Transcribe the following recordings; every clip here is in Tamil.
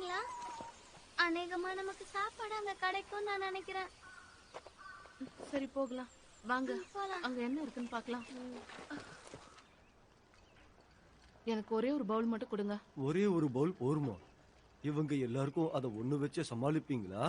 போறீங்களா? அநேகமா நமக்கு சாப்பாடு அங்க கிடைக்கும் நான் நினைக்கிறேன். சரி போகலாம் வாங்க. அங்க என்ன இருக்குன்னு பாக்கலாம். எனக்கு ஒரே ஒரு பவுல் மட்டும் கொடுங்க. ஒரே ஒரு பவுல் போருமா? இவங்க எல்லாருக்கும் அதை ஒண்ணு வச்சு சமாளிப்பீங்களா?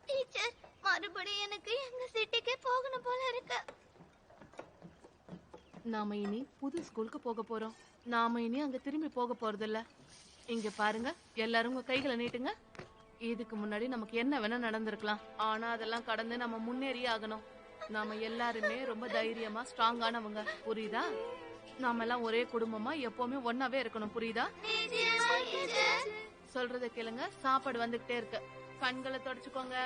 டீச்சர், மறுபடியும் எனக்கு எங்க சிட்டிக்கே போகணும் போல இருக்கு. நாம இனி புது ஸ்கூலுக்கு போக போறோம். நாம இனி அங்க திரும்பி போக போறது இல்ல. இங்க பாருங்க, எல்லாரும் உங்க கைகளை நீட்டுங்க. இதுக்கு முன்னாடி நமக்கு என்ன வேணா நடந்திருக்கலாம், ஆனா அதெல்லாம் கடந்து நம்ம முன்னேறியே ஆகணும். நாம எல்லாருமே ரொம்ப தைரியமா ஸ்ட்ராங்கானவங்க, புரியுதா? நாம எல்லாம் ஒரே குடும்பமா எப்பவுமே ஒன்னாவே இருக்கணும், புரியுதா? சொல்றத கேளுங்க. சாப்பாடு வந்துகிட்டே இருக்கு, கண்களை தொடச்சுக்கோங்க.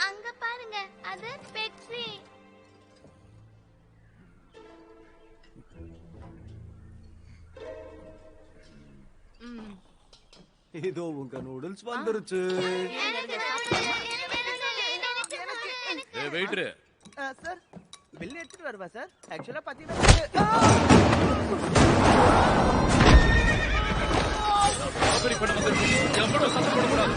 அங்க பாருங்க, அது பெப்சி. இதோ உங்க நூடுல்ஸ் வந்துருச்சு. ஏய் வெயிட்டர். சார் பில் எடுத்துட்டு வருவா சார். ஆக்சுவலா பாத்தீங்கன்னா பண்ண வந்து எவ்வளவு சத்தம் போடக்கூடாது.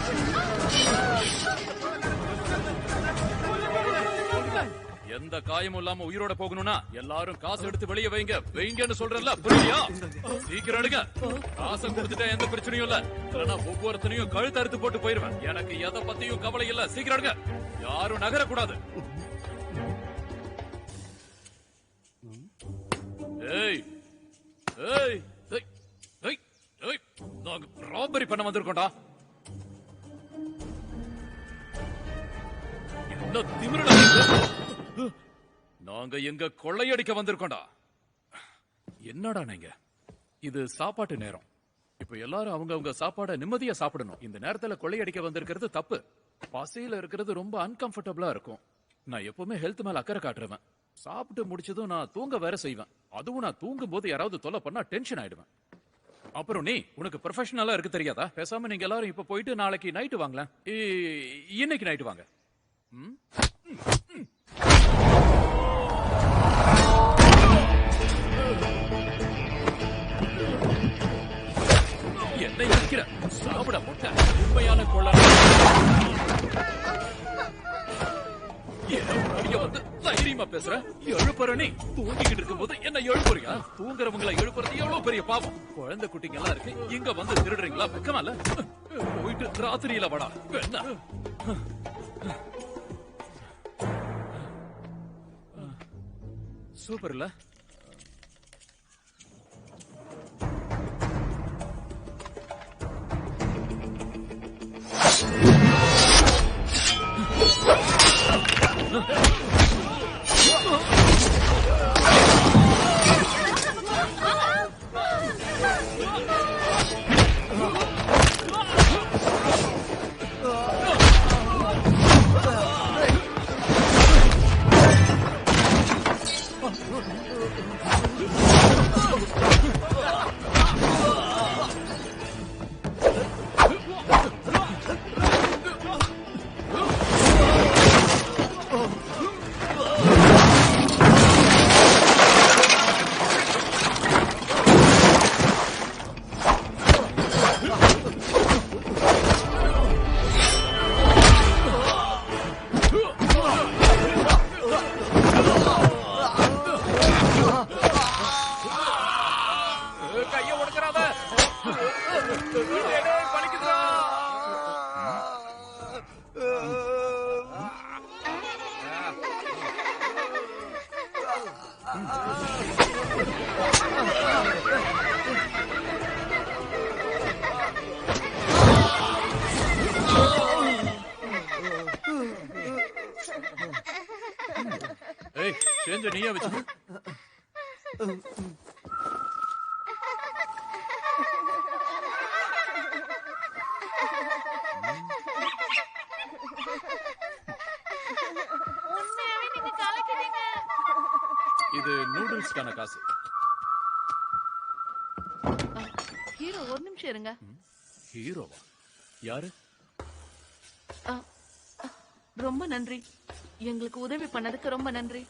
எந்த காயமும் இல்லாம உயிரோட போகணும்னா எல்லாரும் காசு எடுத்து வெளியே வைங்க. வைங்கன்னு சொல்றேன்ல, புரியலையா? சீக்கிரம் எடுங்க. காசை கொடுத்துட்டா எந்த பிரச்சனையும் இல்ல. இல்லைன்னா ஒவ்வொருத்தனையும் கழுத்து அறுத்து போட்டு போயிருவேன். எனக்கு எதை பத்தியும் கவலை இல்ல. சீக்கிரம் எடுங்க. யாரும் நகரக்கூடாது. ஏய் ஏய் ஏய் ஏய் ஏய், நாங்க ராபரி பண்ண வந்திருக்கோம்டா. என்ன திமிருடா? நாங்க எங்க கொள்ளையடிக்க வந்திருக்கோம்டா. என்னடா நீங்க? இது சாப்பாட்டு நேரம். இப்ப எல்லாரும் அவங்க சாப்பாட நிம்மதியா சாப்பிடணும். இந்த நேரத்துல கொள்ளையடிக்க வந்திருக்கிறது தப்பு. பசியில இருக்கிறது ரொம்ப அன்கம்ஃபர்டபுளா இருக்கும். நான் எப்பவுமே ஹெல்த் மேல அக்கறை காட்டுறேன். சாப்பிட்டு முடிச்சதும் நான் தூங்க வேற செய்வேன். அதுவும் நான் தூங்கும் போது யாராவது தொல்லை பண்ணா டென்ஷன் ஆயிடுவேன். அப்புறம் நீ உனக்கு ப்ரொஃபஷனலா இருக்கு தெரியாதா? பேசாம நீங்க எல்லாரும் இப்ப போயிட்டு நாளைக்கு நைட்டு வாங்கலாம். இன்னைக்கு நைட்டு வாங்க. என்ன இருக்கிற சாப்பிட முட்டை உண்மையான கொள்ள வந்து தைரியமா பேசுற. எழுப்புற நீ தூங்கிக்கிட்டு இருக்கும் போது என்ன எழுப்புறியா? தூங்குறவங்களை எழுப்புறது எவ்வளவு பெரிய பாவம். குழந்தை குட்டிங்க எல்லாம் இருக்கு, இங்க வந்து திருடுறீங்களா? வெக்கமால போயிட்டு ராத்திரியில வாடா. என்ன சூப்பர் இல்ல? நீயே வச்சு இது நூடுல்ஸ்க்கான காசு. ஹீரோ ஒரு நிமிஷம் இருங்க. ஹீரோவா? யாரு? ரொம்ப நன்றி. எங்களுக்கு உதவி பண்ணதுக்கு ரொம்ப நன்றி.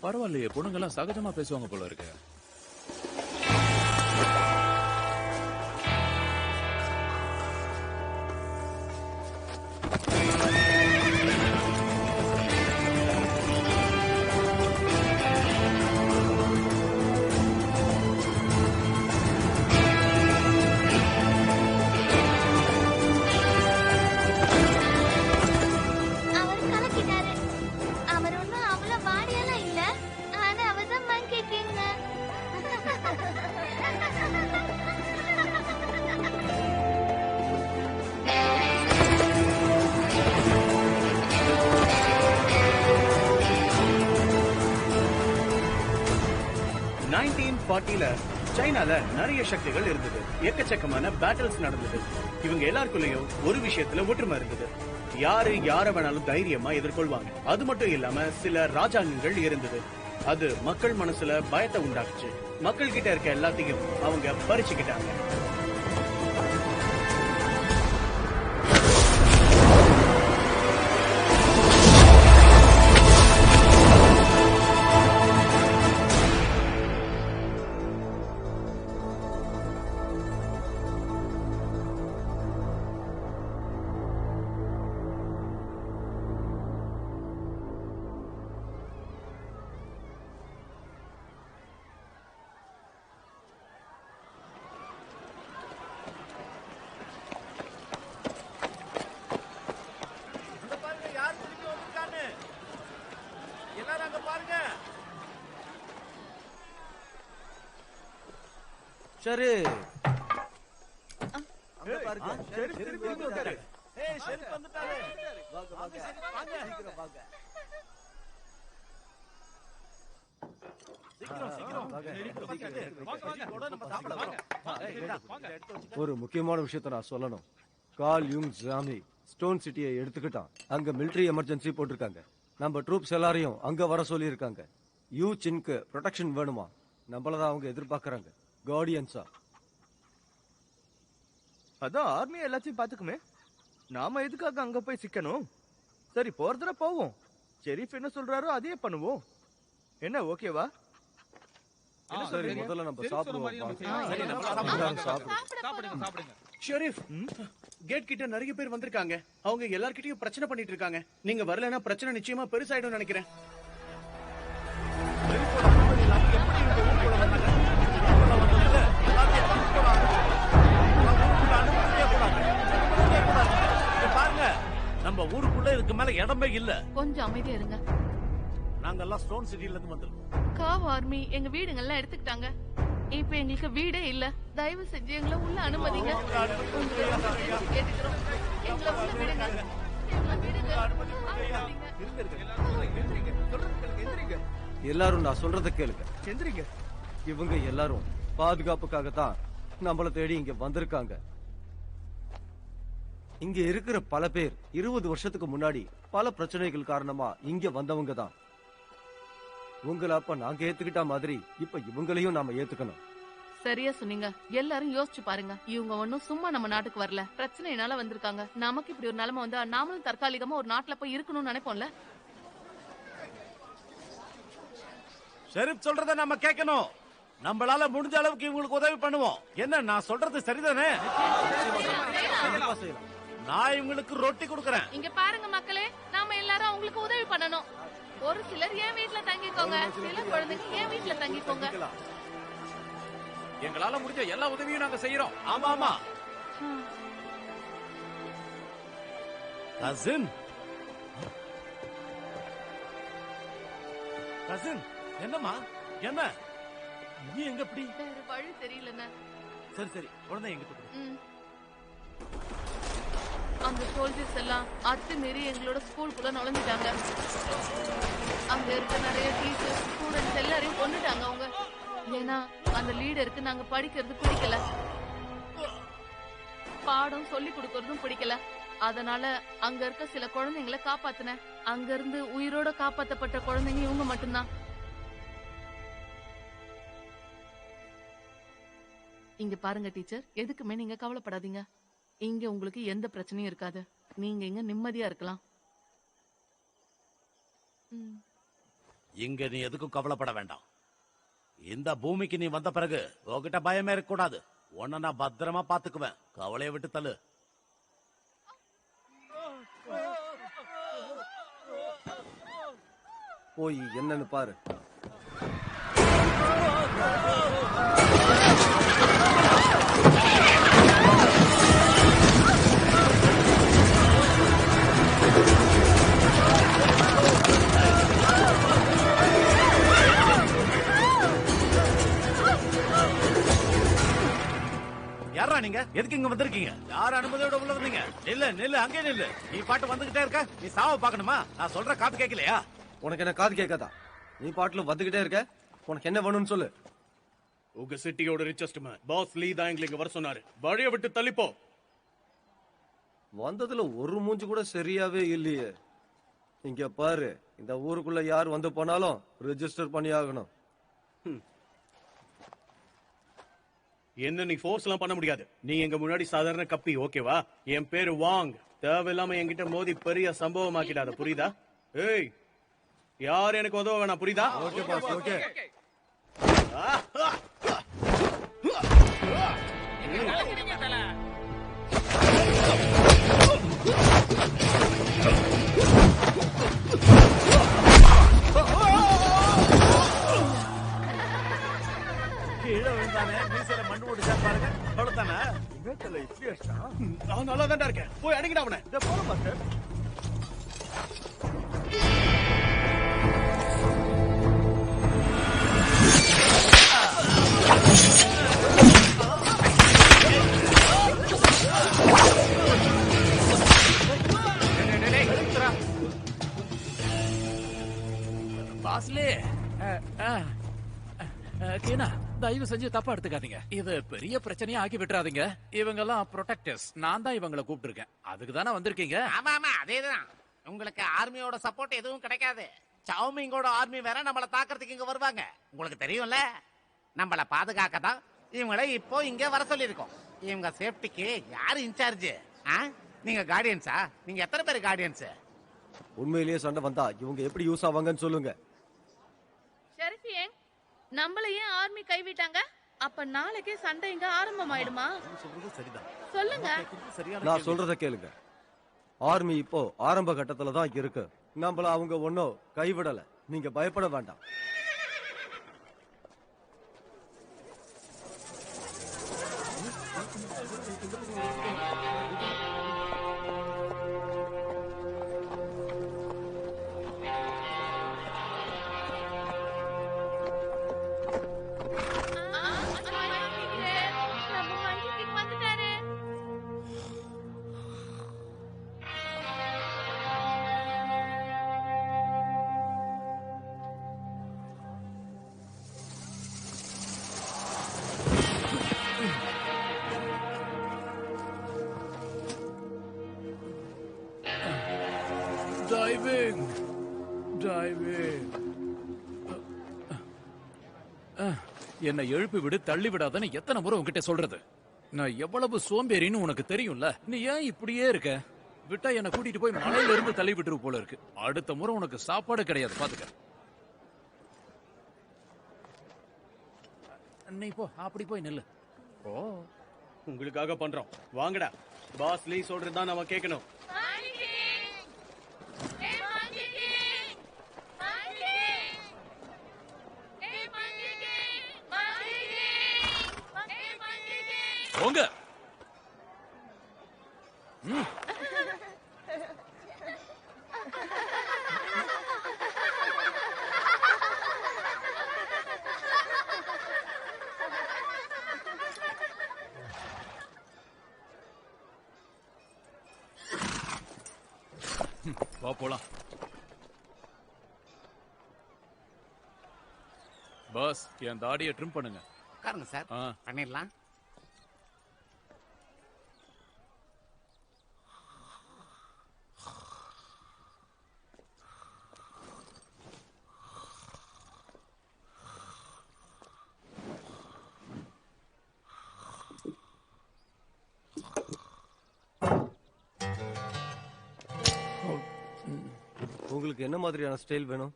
பரவாயில்லையே, பொண்ணுங்கெல்லாம் சகஜமா பேசுவாங்க போல இருக்கு. அவர் கலக்கிட்டாரு. அவர் ஒண்ணும் அவ்வளவு பாடியெல்லாம் இல்ல. ஆனா அவர் தான் மங்கி கிங். சைனால நிறைய சக்திகள் இருந்தது. எக்கச்சக்கமான பேட்டில்ஸ் நடந்தது. இவங்க எல்லாருக்குள்ளயும் ஒரு விஷயத்துல ஒற்றுமை இருந்தது. யாரு யார வேணாலும் தைரியமா எதிர்கொள்வாங்க. அது மட்டும் இல்லாம சில ராஜாங்கங்கள் இருந்தது. அது மக்கள் மனசுல பயத்தை உண்டாக்குச்சு. மக்கள் கிட்ட இருக்க எல்லாத்தையும் அவங்க பறிச்சுக்கிட்டாங்க. சரி ஒரு முக்கியமான விஷயத்த நான் சொல்லணும். கால் யூங் ஜாமி ஸ்டோன் சிட்டியை எடுத்துக்கிட்டான். அங்க மிலிட்டரி எமர்ஜென்சி போட்டிருக்காங்க. நம்ம ட்ரூப்ஸ் எல்லாரையும் அங்க வர சொல்லி இருக்காங்க. யூ சின்க்கு ப்ரொடெக்ஷன் வேணுமா? நம்மளதான் அவங்க எதிர்பார்க்கறாங்க. கார்டியன்ஸா? அதான் ஆர்மி எல்லாத்தையும் பாத்துக்குமே. நாம எதுக்காக அங்க போய் சிக்கணும்? சரி, போறதுல போவோம். ஷெரீஃப் என்ன சொல்றாரோ அதே பண்ணுவோம். என்ன, ஓகேவா? சரி, முதல்ல நம்ம சாப்பிடுவோம். ஷெரீஃப், கேட் கிட்ட நிறைய பேர் வந்திருக்காங்க. அவங்க எல்லார்கிட்டயும் பிரச்சனை பண்ணிட்டு இருக்காங்க. நீங்க வரலன்னா பிரச்சனை நிச்சயமா பெருசாயிடும் நினைக்கிறேன். பாருங்க, நம்ம ஊருக்குள்ள இதுக்கு மேல இடமே இல்ல. கொஞ்சம் அமைதியா இருங்க. நாங்க எல்லாம் ஸ்டோன் சிட்டில இருந்து வந்திருக்கோம். காவ் ஆர்மி எங்க வீடுங்கெல்லாம் எடுத்துக்கிட்டாங்க. இப்ப எங்களுக்கு வீடே இல்ல. தயவு செஞ்சு எங்களை உள்ள அனுமதிங்க. கேட்டுக்கிறோம். எங்களை உள்ள விடுங்க. எங்களை விடுங்க. அனுமதிங்க. எல்லாரும் நான் சொல்றத கேளுங்க. எந்திரிங்க. இவங்க எல்லாரும் பாதுகாப்புக்காக தான் நம்மள தேடி இங்க வந்திருக்காங்க. இங்க இருக்கிற பல பேர் 20 வருஷத்துக்கு முன்னாடி பல பிரச்சனைகள் காரணமா இங்க வந்தவங்க தான். உங்களை அப்ப நாங்க ஏத்துக்கிட்ட மாதிரி இப்ப இவங்களையும் நாம ஏத்துக்கணும். சரியா சொன்னீங்க. எல்லாரும் யோசிச்சு பாருங்க. இவங்க ஒண்ணும் சும்மா நம்ம நாட்டுக்கு வரல, பிரச்சனைனால வந்திருக்காங்க. நமக்கு இப்படி ஒரு நிலைமை வந்தா நாமளும் தற்காலிகமா ஒரு நாட்டுல போய் இருக்கணும்னு நினைப்போம்ல. ஷெரீப் சொல்றத நம்ம கேட்கணும். நம்மளால முடிஞ்ச அளவுக்கு இவங்களுக்கு உதவி பண்ணுவோம். என்ன, நான் சொல்றது சரிதானே? நான் இவங்களுக்கு ரொட்டி கொடுக்கறேன். இங்க பாருங்க மக்களே, நாம எல்லாரும் அவங்களுக்கு உதவி பண்ணணும். ஒரு சிலர் என் வீட்டுல தங்கிக்கோங்க, சில குழந்தைங்க என் வீட்டுல தங்கிக்கோங்க. எங்களால முடிஞ்ச எல்லா உதவியும் நாங்க செய்யறோம். ஆமா ஆமா. கசின், கசின், என்னம்மா, என்ன நீ எங்க இப்படி? வேற வழி தெரியலண்ணே. சரி சரி, குழந்தை எங்கிட்ட கொடு. அந்த சோல்ஜர்ஸ் எல்லாம் அத்துமீறி எங்களோட ஸ்கூலுக்குள்ள நுழைஞ்சிட்டாங்க. அங்க இருக்க நிறைய டீச்சர்ஸ், ஸ்டூடெண்ட்ஸ் எல்லாரையும் கொன்னுட்டாங்க அவங்க. ஏன்னா அந்த லீடருக்கு நாங்க படிக்கிறது பிடிக்கல, பாடம் சொல்லி கொடுக்கறதும் பிடிக்கல. அதனால அங்க இருக்க சில குழந்தைங்களை காப்பாத்தினேன். அங்க இருந்து உயிரோட காப்பாத்தப்பட்ட குழந்தைங்க இவங்க மட்டும்தான். இங்க பாருங்க டீச்சர், எதுக்குமே நீங்க கவலைப்படாதீங்க. இங்க உங்களுக்கு எந்த பிரச்சனையும் இருக்காது. நீங்க இங்க நிம்மதியா இருக்கலாம். இங்க நீ எதுக்கும் கவலைப்பட வேண்டாம். இந்த பூமிக்கு நீ வந்த பிறகு உன்கிட்ட பயமே இருக்க கூடாது. உன்னை நான் பத்திரமா பாத்துக்குவேன். கவலையை விட்டு தள்ளு. போய் என்னன்னு பாரு. யாரா நீங்க? எதுக்கு இங்க வந்திருக்கீங்க? யார் அனுமதியோட உள்ள வந்தீங்க? நில்லு அங்கே நில்லு. நீ பாட்டு வந்துகிட்டே இருக்க. நீ சாவ பாக்கணுமா? நான் சொல்ற காது கேட்கலையா? உனக்கு என்ன காது கேட்காதா? நீ பாட்டுல வந்துகிட்டே இருக்க. உனக்கு என்ன வேணும்னு சொல்லு. உங்க சிட்டியோட ரிச்சஸ்ட் மேன் பாஸ் லீ தான் எங்களை இங்க வர சொன்னாரு. வழிய விட்டு தள்ளிப்போ. வந்ததுல ஒரு மூஞ்சி கூட சரியாவே இல்லையே. இங்க பாரு, இந்த ஊருக்குள்ள யார் வந்து போனாலும் ரெஜிஸ்டர் பண்ணி ஆகணும். என்ன நீ ஃபோர்ஸ் எல்லாம் பண்ண முடியாது. நீ எங்க முன்னாடி சாதாரண கப்பி, ஓகேவா? என் பேரு வாங். தேவையில்லாம என்கிட்ட மோதி பெரிய சம்பவம் ஆக்கிடாத, புரியுதா? ஏய், யார் எனக்கு உதவ வேணாம், புரியுதா? Okay boss, okay. கீழே விழுந்தானே, மீசையில மண்ணு ஓடிச்சா பாருங்க. அவ்வளவுதானே? நான் நல்லா தான் இருக்கேன். போய் அடிக்கடா அவனை. போற மாஸ்டர். பாஸ்லே, கீனா, தயவு செஞ்சு தப்பா எடுத்துக்காதீங்க. இது பெரிய பிரச்சனையா ஆக்கி விட்டுறாதீங்க. இவங்க எல்லாம் ப்ரொடெக்டர்ஸ். நான் தான் இவங்களை கூப்பிட்டுருக்கேன். அதுக்கு தானே வந்திருக்கீங்க. ஆமா அதேதான். உங்களுக்கு ஆர்மியோட சப்போர்ட் எதுவும் கிடைக்காது. சவுமிங்கோட ஆர்மி வேற நம்மள தாக்குறதுக்கு இங்க வருவாங்க. உங்களுக்கு தெரியும்ல, நம்மள பாதுகாக்க தான் இவங்களை இப்போ இங்க வர சொல்லியிருக்கோம். இவங்க சேஃப்டிக்கு யாரு இன்சார்ஜ்? நீங்க கார்டியன்ஸா? நீங்க எத்தனை பேர் கார்டியன்ஸ்? உண்மையிலேயே சண்டை வந்தா இவங்க எப்படி யூஸ் ஆவாங்கன்னு சொல்லுங்க. ஷெரீஃப், நம்மள ஏன் ஆர்மி கைவிட்டாங்க? அப்ப நாளைக்கே சண்டை இங்க ஆரம்பமாயிடுமா? சொல்லுங்க. நான் சொல்றத கேளுங்க. ஆர்மி இப்போ ஆரம்ப கட்டத்துல தான் இருக்கு. நம்மள அவங்க ஒன்னும் கைவிடல. நீங்க பயப்பட வேண்டாம். Diving. என்னை எழுப்பி விடு, தள்ளி விடாதன்னு எத்தனை முறை உன்கிட்ட சொல்றது? நான் எவ்வளவு சோம்பேறின்னு உனக்கு தெரியும்ல. நீ ஏன் இப்படியே இருக்க? விட்டா என்ன கூட்டிட்டு போய் மலையில இருந்து தள்ளி விட்டுரு போல இருக்கு. அடுத்த முறை உனக்கு சாப்பாடு கிடையாது, பாத்துக்க. நீ போ, அப்படி போய் நில்லு. ஓ, உங்களுக்காக பண்றோம், வாங்கடா. பாஸ் லீ சொல்றதுதான் நம்ம கேட்கணும். போங்க. வா போலாம். பாஸ், என் தாடியை ட்ரிம் பண்ணுங்க. உட்காருங்க சார், பண்ணிடலாம். உங்களுக்கு என்ன மாதிரியான ஸ்டைல் வேணும்?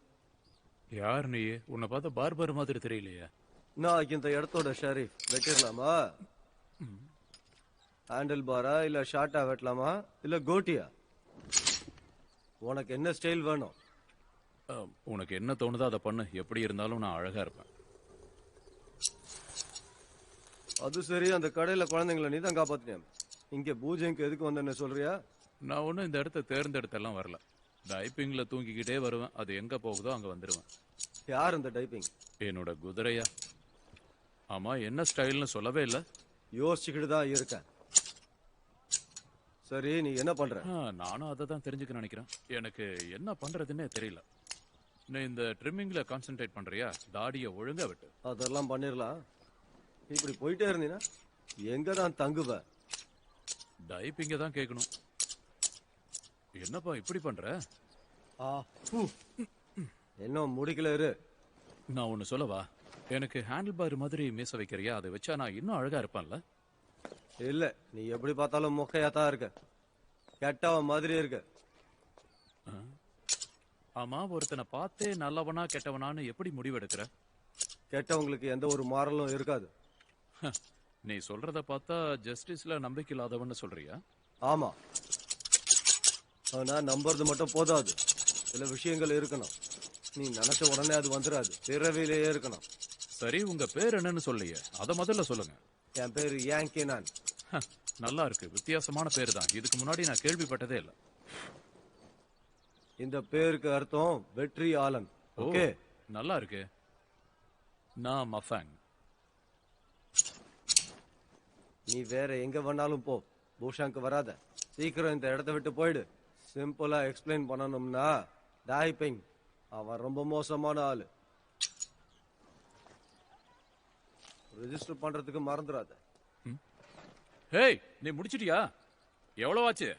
யார் நீ? உன்னை பார்த்தா பார்பர் மாதிரி தெரியலையே. நான் இந்த இடத்தோட ஷெரீஃப். வெட்டிடலாமா? ஹேண்டில் பாரா இல்ல ஷார்ட்டா வெட்டலாமா இல்ல கோட்டியா? உனக்கு என்ன ஸ்டைல் வேணும்? உனக்கு என்ன தோணுதோ அதை பண்ணு. எப்படி இருந்தாலும் நான் அழகா இருப்பேன். அது சரி, அந்த கடையில குழந்தைங்களை நீ தான் காப்பாத்தினியா? இங்க பூஜைக்கு எதுக்கு வந்தேன்னு சொல்றியா? நான் ஒன்னும் இந்த இடத்த தேர்ந்தெடுத்தெல்லாம் வரல. டைப்பிங்ல தூங்கிக்கிட்டே வருவேன். அது எங்க போகுதோ அங்க வந்துருவேன். யார் இந்த டைப்பிங்? என்னோட குதிரையா. ஆமா, என்ன ஸ்டைல்னு சொல்லவே இல்ல. யோசிச்சுக்கிட்டு தான் இருக்கேன். சரி, நீ என்ன பண்ற? நானும் அதை தான் தெரிஞ்சுக்க நினைக்கிறேன். எனக்கு என்ன பண்றதுன்னே தெரியல. நீ இந்த ட்ரிம்மிங்ல கான்சென்ட்ரேட் பண்றியா? தாடியை ஒழுங்கா விட்டு. அதெல்லாம் பண்ணிடலாம். இப்படி போயிட்டே இருந்தீனா எங்க தான் தங்குவ? டைப்பிங்க தான் கேட்கணும். என்னப்பா இப்படி பண்ற? இன்னும் முடிக்கல இரு. நான் ஒன்னு சொல்லவா? எனக்கு ஹேண்டில் பார் மாதிரி மீச வைக்கிறியா? அதை வச்சா நான் இன்னும் அழகா இருப்பேன்ல? இல்ல, நீ எப்படி பார்த்தாலும் மொக்கையா தான் இருக்க. கெட்டவ மாதிரி இருக்க. ஆமா, ஒருத்தனை பார்த்தே நல்லவனா கெட்டவனான்னு எப்படி முடிவெடுக்கிற? கெட்டவங்களுக்கு எந்த ஒரு மாறலும் இருக்காது. நீ சொல்றத பார்த்தா ஜஸ்டிஸ்ல நம்பிக்கை இல்லாதவன்னு சொல்றியா? ஆமா, ஆனா நம்புறது மட்டும் போதாது. சில விஷயங்கள் இருக்கணும். நீ நினைச்ச உடனே அது வந்துடாது. பிறவிலேயே இருக்கணும். சரி, உங்க பேர் என்னன்னு சொல்லியே, அத முதல்ல சொல்லுங்க. என் பேரு யாங்கே நான். நல்லா இருக்கு. வித்தியாசமான பேர் தான். இதுக்கு முன்னாடி நான் கேள்விப்பட்டதே இல்ல. இந்த பேருக்கு அர்த்தம் வெற்றி ஆலன். ஓகே, நல்லா இருக்கு. நான் மஃபாங். நீ வேற எங்க வேணாலும் போ, பூஷாங்க்கு வராத. சீக்கிரம் இந்த இடத்த விட்டு போயிடு. சிம்பிளா எக்ஸ்பிளைன் பண்ணணும்னா டைப்பிங் அவன் ரொம்ப மோசமான ஆளு. ரெஜிஸ்டர் பண்றதுக்கு மறந்துடாத. ஹேய், நீ முடிச்சிட்டியா? எவ்வளவு ஆச்சு?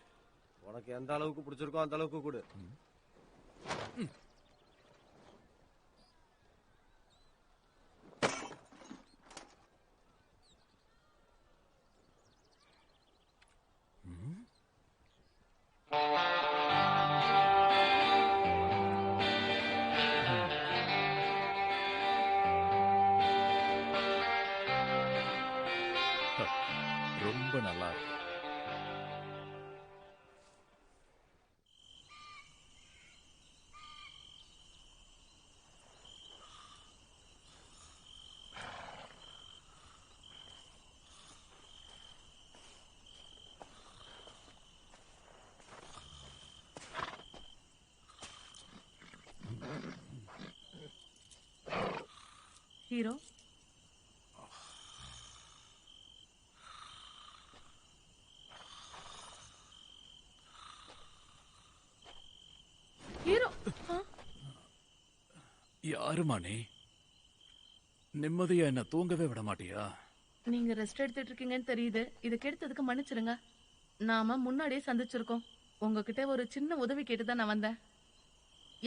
உனக்கு எந்த அளவுக்கு பிடிச்சிருக்கோ அந்த அளவுக்கு கொடு. ரொம்ப நல்லா இருக்கு. Hero, hero. யாருமா நீ? நிம்மதியா என்ன தூங்கவே விட மாட்டியா? நீங்க ரெஸ்ட் எடுத்துட்டு இருக்கீங்கன்னு தெரியுது. இதை கெடுத்ததுக்கு மன்னிச்சிருங்க. நாம முன்னாடியே சந்திச்சிருக்கோம். உங்ககிட்ட ஒரு சின்ன உதவி கேட்டுதான் நான் வந்தேன்.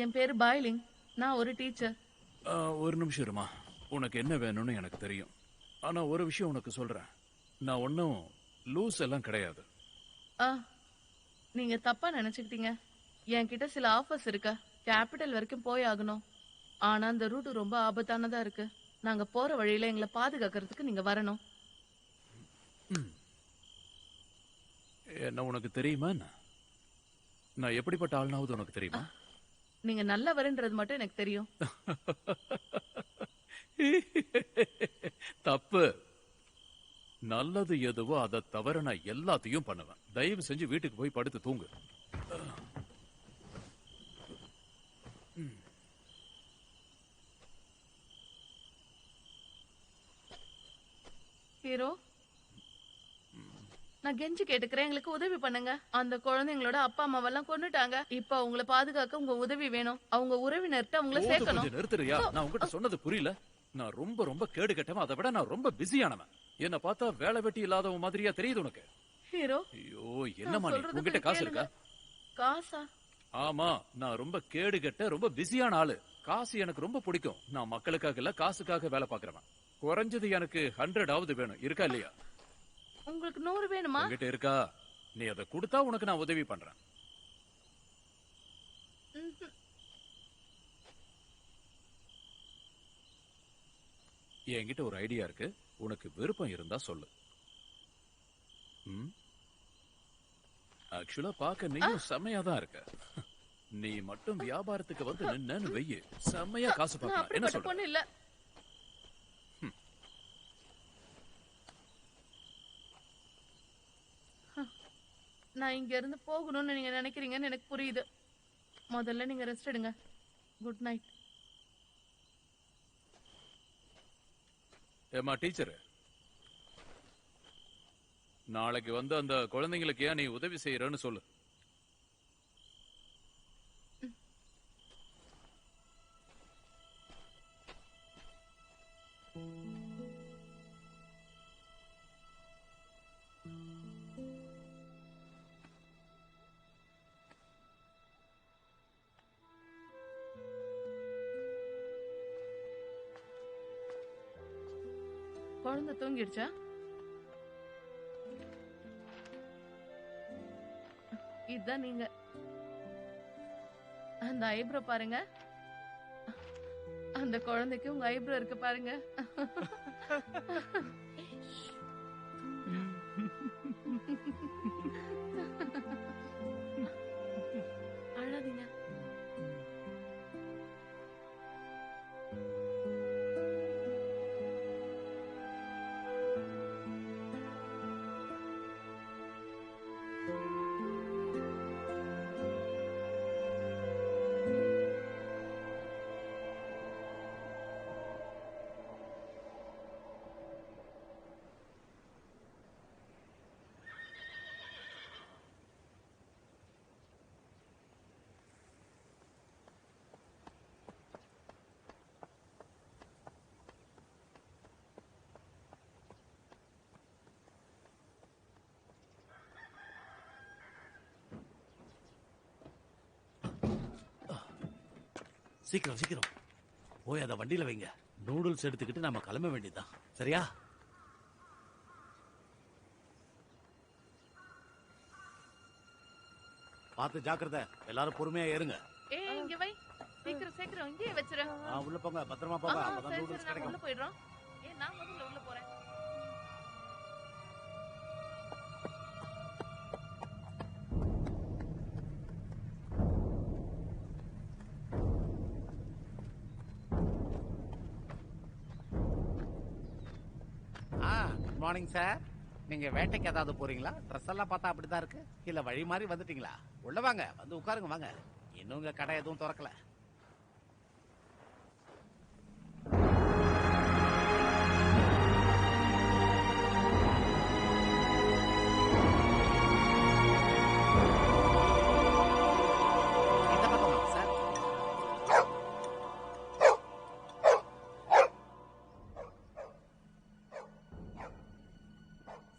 என் பேரு பாய்லிங். நான் ஒரு டீச்சர். ஒரு நிமிஷம் இருமா. உனக்கு என்ன வேணும்னு எனக்கு தெரியும். ஆனா ஒரு விஷயம் உனக்கு சொல்றேன். நான் ஒன்னும் லூஸ் எல்லாம் கிடையாது. நீங்க தப்பா நினைச்சுக்கிட்டீங்க. என்கிட்ட சில ஆஃபர்ஸ் இருக்கு. கேபிட்டல் வரைக்கும் போய் ஆகணும். ஆனா அந்த ரூட் ரொம்ப ஆபத்தானதா இருக்கு. நாங்க போற வழியில எங்களை பாதுகாக்கிறதுக்கு நீங்க வரணும். என்ன உனக்கு தெரியுமா? நான் எப்படிப்பட்ட ஆள்னாவது உனக்கு தெரியுமா? நீங்க நல்லவர்ன்றது மட்டும் எனக்கு தெரியும். தப்பு. நல்லது எதுவோ அதை தவிர நான் எல்லாத்தையும் பண்ணுவேன். தயவு செஞ்சு வீட்டுக்கு போய் படுத்து தூங்கு. ஹீரோ, நான் கெஞ்சி கேட்டுக்கிறேன், எங்களுக்கு உதவி பண்ணுங்க. அந்த குழந்தைங்களோட அப்பா அம்மாவெல்லாம் கொன்னுட்டாங்க. இப்ப அவங்கள பாதுகாக்க உங்க உதவி வேணும். அவங்க உறவினர்கிட்ட அவங்கள சேர்க்கணும். கொஞ்சம் நிறுத்துறியா? நான் உங்ககிட்ட சொன்னது புரியல? நான் ரொம்ப ரொம்ப கேடு கட்டவன். அதை விட நான் ரொம்ப பிஸியானவன். என்ன பார்த்தா வேலை வெட்டி இல்லாதவன் மாதிரியா தெரியுது உனக்கு? ஹீரோ, ஐயோ, என்னமா நீ? உங்ககிட்ட காசு இருக்கா? காசா? ஆமா, நான் ரொம்ப கேடு கட்ட ரொம்ப பிஸியான ஆளு. காசு எனக்கு ரொம்ப பிடிக்கும். நான் மக்களுக்காக இல்ல, காசுக்காக வேலை பாக்குறவன். குறைஞ்சது எனக்கு 100 வேணும். இருக்கா இல்லையா? உங்களுக்கு 100 வேணுமா? உங்ககிட்ட இருக்கா? நீ அதை கொடுத்தா உனக்கு நான் உதவி பண்றேன். என்கிட்ட ஒரு ஐடியா இருக்கு, உனக்கு விருப்பம் இருந்தா சொல்லு. ஆக்சுவலா பார்க்க நீயும் செம்மையா தான் இருக்க. நீ மட்டும் வியாபாரத்துக்கு வந்து நின்னு வெய்ய, செம்மையா காசு பார்க்கலாம். என்ன சொல்ற? பொண்ணு இல்ல. நான் இங்க இருந்து போகணும்னு நீங்க நினைக்கிறீங்கன்னு எனக்கு புரியுது. முதல்ல நீங்க ரெஸ்ட் எடுங்க. Good night. ஏமா டீச்சர், நாளைக்கு வந்து அந்த குழந்தைங்களுக்கு ஏன் நீ உதவி செய்யறன்னு சொல்லு. குழந்தை தூங்கிடுச்சா? இதுதான் நீங்க. அந்த ஐப்ரோ பாருங்க. அந்த குழந்தைக்கு உங்க ஐப்ரோ இருக்கு பாருங்க. அழாதீங்க. சீக்கிரம் சீக்கிரம் போய் அதை வண்டியில வைங்க. நூடுல்ஸ் எடுத்துக்கிட்டு நம்ம கிளம்ப வேண்டியதுதான். சரியா? பார்த்து ஜாக்கிரதை. எல்லாரும் பொறுமையா ஏறுங்க. இங்க வை. சீக்கிரம் சீக்கிரம் இங்கே வச்சிரு. உள்ள போங்க, பத்திரமா போங்க. அப்பதான் நூடுல்ஸ் கிடைக்கும். உள்ள போயிடுறோம். நான் முதல்ல உள்ள போறேன். Good morning sir. நீங்க வேட்டைக்கு ஏதாவது போறீங்களா? ட்ரெஸ் எல்லாம் பார்த்தா அப்படிதான் இருக்கு. இல்ல வழி மாதிரி வந்துட்டீங்களா? உள்ள வாங்க, வந்து உட்காருங்க வாங்க. இன்னும் உங்க கடை எதுவும் திறக்கல. இந்த பக்கம் வாங்க சார்.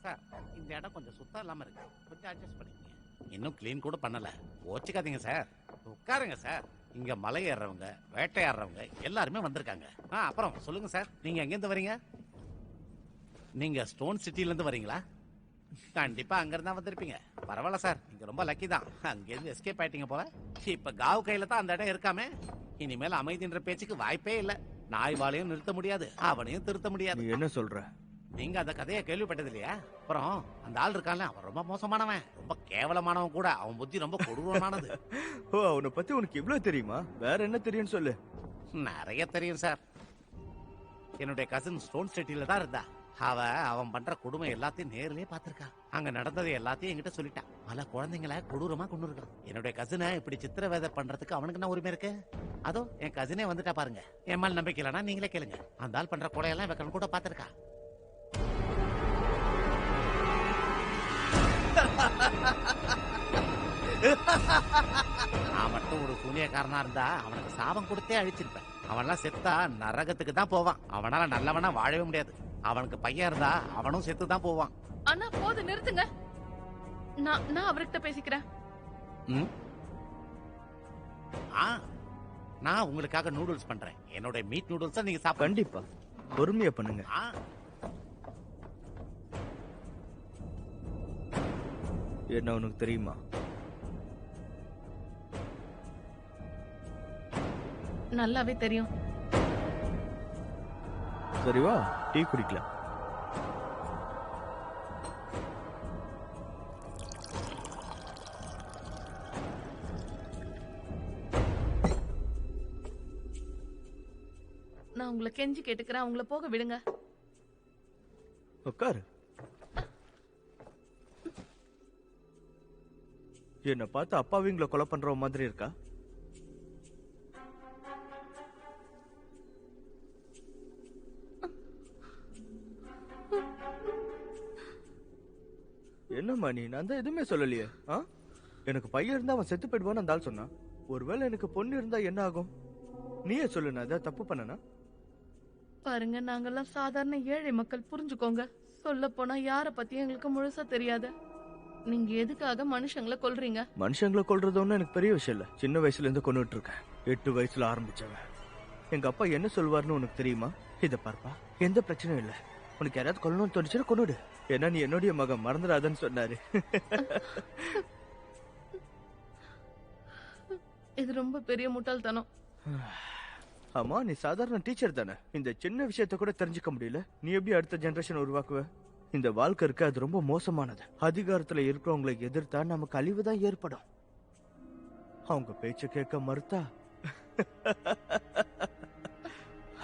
சார், இந்த இடம் கொஞ்சம் சுத்தம் இல்லாம இருக்கு. கொஞ்சம் அட்ஜஸ்ட் பண்ணிக்கங்க. இன்னும் கிளீன் கூட பண்ணல. ஓச்சிக்காதீங்க சார். உட்காருங்க சார். இங்க மலை ஏறுறவங்க, வேட்டையாடுறவங்க எல்லாருமே வந்திருக்காங்க. அப்புறம் சொல்லுங்க சார், நீங்க எங்கிருந்து வரீங்க? நீங்க ஸ்டோன் சிட்டில இருந்து வரீங்களா? கண்டிப்பா அங்க இருந்தா வந்திருப்பீங்க. பரவாயில்ல சார், நீங்க ரொம்ப லக்கி தான். அங்கிருந்து எஸ்கேப் ஆயிட்டீங்க போல. இப்ப காவ் கையில தான் அந்த இடம் இருக்காமே. இனிமேல் அமைதின்ற பேச்சுக்கு வாய்ப்பே இல்ல. நாய் வாழையும் நிறுத்த முடியாது, அவனையும் திருத்த முடியாது. நீ என்ன சொல்ற? நீங்க அந்த கதையை கேள்விப்பட்டது இல்லையா? அப்புறம் அந்த ஆள் இருக்கான்ல, அவன் ரொம்ப மோசமானவன், ரொம்ப கேவலமானவன் கூட. அவன் புத்தி ரொம்ப கொடூரமானது. ஓ, அவனை பத்தி உனக்கு இவ்வளவு தெரியுமா? வேற என்ன தெரியும்னு சொல்லு. நிறைய தெரியும் சார். என்னுடைய கசின் ஸ்டோன் சிட்டில தான் இருந்தா. அவன் பண்ற கொடுமை எல்லாத்தையும் நேர்லயே பாத்திருக்கா. அங்க நடந்தது எல்லாத்தையும் என்கிட்ட சொல்லிட்டான். பல குழந்தைங்களை கொடூரமா கொண்டு இருக்கான். என்னுடைய கசினை இப்படி சித்திரவேதை பண்றதுக்கு அவனுக்கு என்ன உரிமை இருக்கு? அதோ என் கசினே வந்துட்டா பாருங்க. என் மேல் நம்பிக்கை இல்லைன்னா நீங்களே கேளுங்க. அந்த ஆள் பண்ற கொலையெல்லாம் இவன் கூட பாத்திருக்கா. நான் மட்டும் ஒரு சூனியக்காரனா இருந்தா அவனுக்கு சாபம் கொடுத்தே அழிச்சிருப்பேன். அவன்லாம் செத்தா நரகத்துக்கு தான் போவான். அவனால நல்லவனா வாழவே முடியாது. அவனுக்கு பையன் இருந்தா அவனும் செத்து தான் போவான். அண்ணா போது நிறுத்துங்க. நான் அவர்கிட்ட பேசிக்கிறேன். நான் உங்களுக்காக நூடுல்ஸ் பண்றேன். என்னோட மீட் நூடுல்ஸ் நீங்க சாப்பிட. கண்டிப்பா பொறுமையா பண்ணுங்க. என்ன உனக்கு தெரியுமா? நல்லாவே தெரியும். சரி வா, டீ குடிக்கலாம். நான் உங்களை கெஞ்சி கேட்டுக்கிறேன், உங்களை போக விடுங்க. உட்காரு. என்ன பார்த்து அப்பாவிங்களை கொலை பண்ற மாதிரி இருக்கா? என்னம்மா நீ? நான் தான் எதுவுமே சொல்லலையே. எனக்கு பையன் இருந்தா அவன் செத்து போயிடுவான்னு அந்த ஆள் சொன்னான். ஒருவேளை எனக்கு பொண்ணு இருந்தா என்ன ஆகும்? நீயே சொல்லு, நான் ஏதாவது தப்பு பண்ணனா? பாருங்க, நாங்கெல்லாம் சாதாரண ஏழை மக்கள், புரிஞ்சுக்கோங்க. சொல்ல போனா யார பத்தியும் எங்களுக்கு முழுசா தெரியாது. நீங்க எதுக்காக மனுஷங்களை கொல்றீங்க? மனுஷங்களை கொல்றது ஒன்னும் எனக்கு பெரிய விஷயம் இல்ல. சின்ன வயசுல இருந்து கொண்டுட்டு இருக்கேன். 8 வயசுல ஆரம்பிச்சவன். எங்க அப்பா என்ன சொல்வாருன்னு உனக்கு தெரியுமா? இத பார்ப்பா, எந்த பிரச்சனையும் இல்ல, உனக்கு யாராவது கொல்லணும்னு தோணுச்சுன்னா கொன்னுடு, ஏன்னா நீ என்னுடைய மகன், மறந்துடாதன்னு சொன்னாரு. இது ரொம்ப பெரிய முட்டாள்தனம். ஆமா, நீ சாதாரண டீச்சர் தானே. இந்த சின்ன விஷயத்த கூட தெரிஞ்சுக்க முடியல. நீ எப்படி அடுத்த ஜெனரேஷன் உருவாக்குவ? இந்த வாழ்க்கை இருக்கு, அது ரொம்ப மோசமானது. அதிகாரத்துல இருக்கிறவங்களை எதிர்த்தா நமக்கு அழிவு தான் ஏற்படும். அவங்க பேச்ச கேட்க மறுத்தா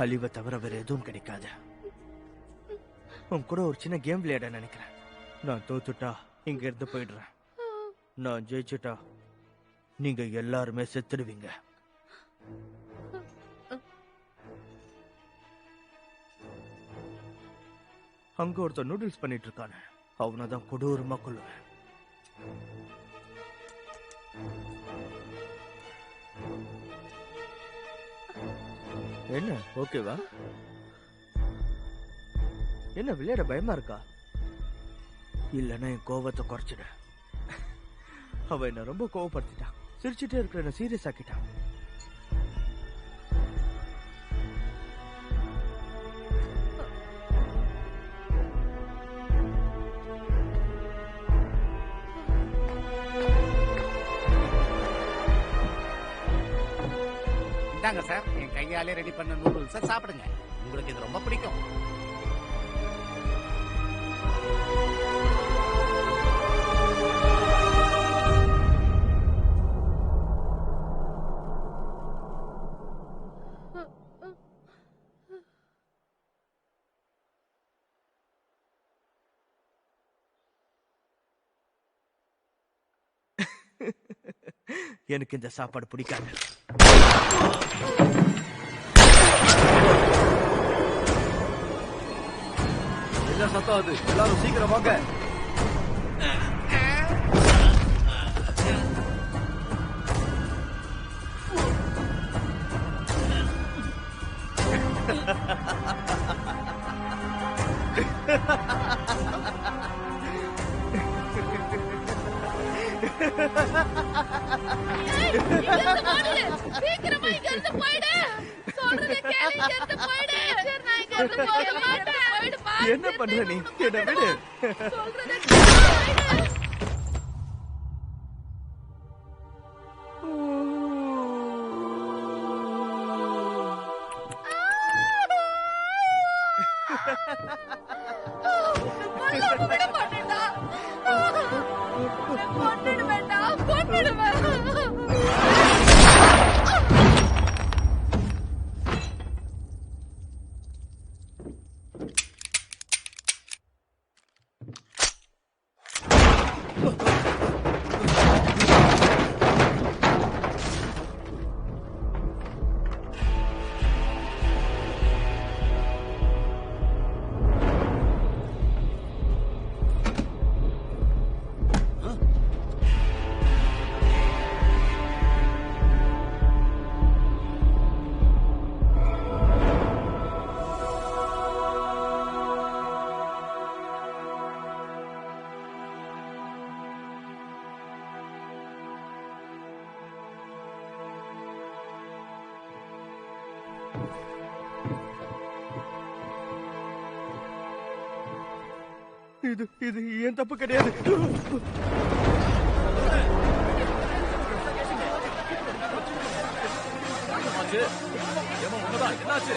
அழிவை தவிர வேற எதுவும் கிடைக்காது. உன் கூட ஒரு சின்ன கேம் விளையாட நினைக்கிறேன். நான் தோத்துட்டா இங்க இருந்து போயிடுறேன். நான் ஜெயிச்சுட்டா நீங்க எல்லாருமே செத்துடுவீங்க. அங்க ஒருத்தர் நூடுல்ஸ் பண்ணிட்டு இருக்கானே, அவனதான் கொடூரமா கொல்லுவேன். என்ன ஓகேவா? என்ன விளையாட பயமா இருக்கா? இல்லன்னா என் கோவத்தை குறைச்சிட. அவ என்ன ரொம்ப கோவப்படுத்திட்டான். சிரிச்சுட்டே இருக்கிற என்ன சீரியஸ் ஆக்கிட்டான். இந்தாங்க சார், என் கையாலே ரெடி பண்ண நூடுல்ஸை சாப்பிடுங்க. உங்களுக்கு இது ரொம்ப பிடிக்கும். எனக்கு இந்த சாப்பாடு பிடிக்காது. என்ன சத்தம் அது? எல்லாரும் சீக்கிரம் வாங்க. சீக்கிரமா இங்க இருந்து போயிடு. சொல்றத கேளு, இங்க இருந்து போயிடு. சரி, நான் இங்க இருந்து போக மாட்டேன். போயிடு பா. என்ன பண்ற நீ? என்ன விடு. சொல்றத கேளு, போயிடு. விட மாட்டேன்டா. கொன்னுடுவேன்டா, கொன்னுடுவேன். இது ஏன் தப்பு கிடையாது. என்னாச்சு?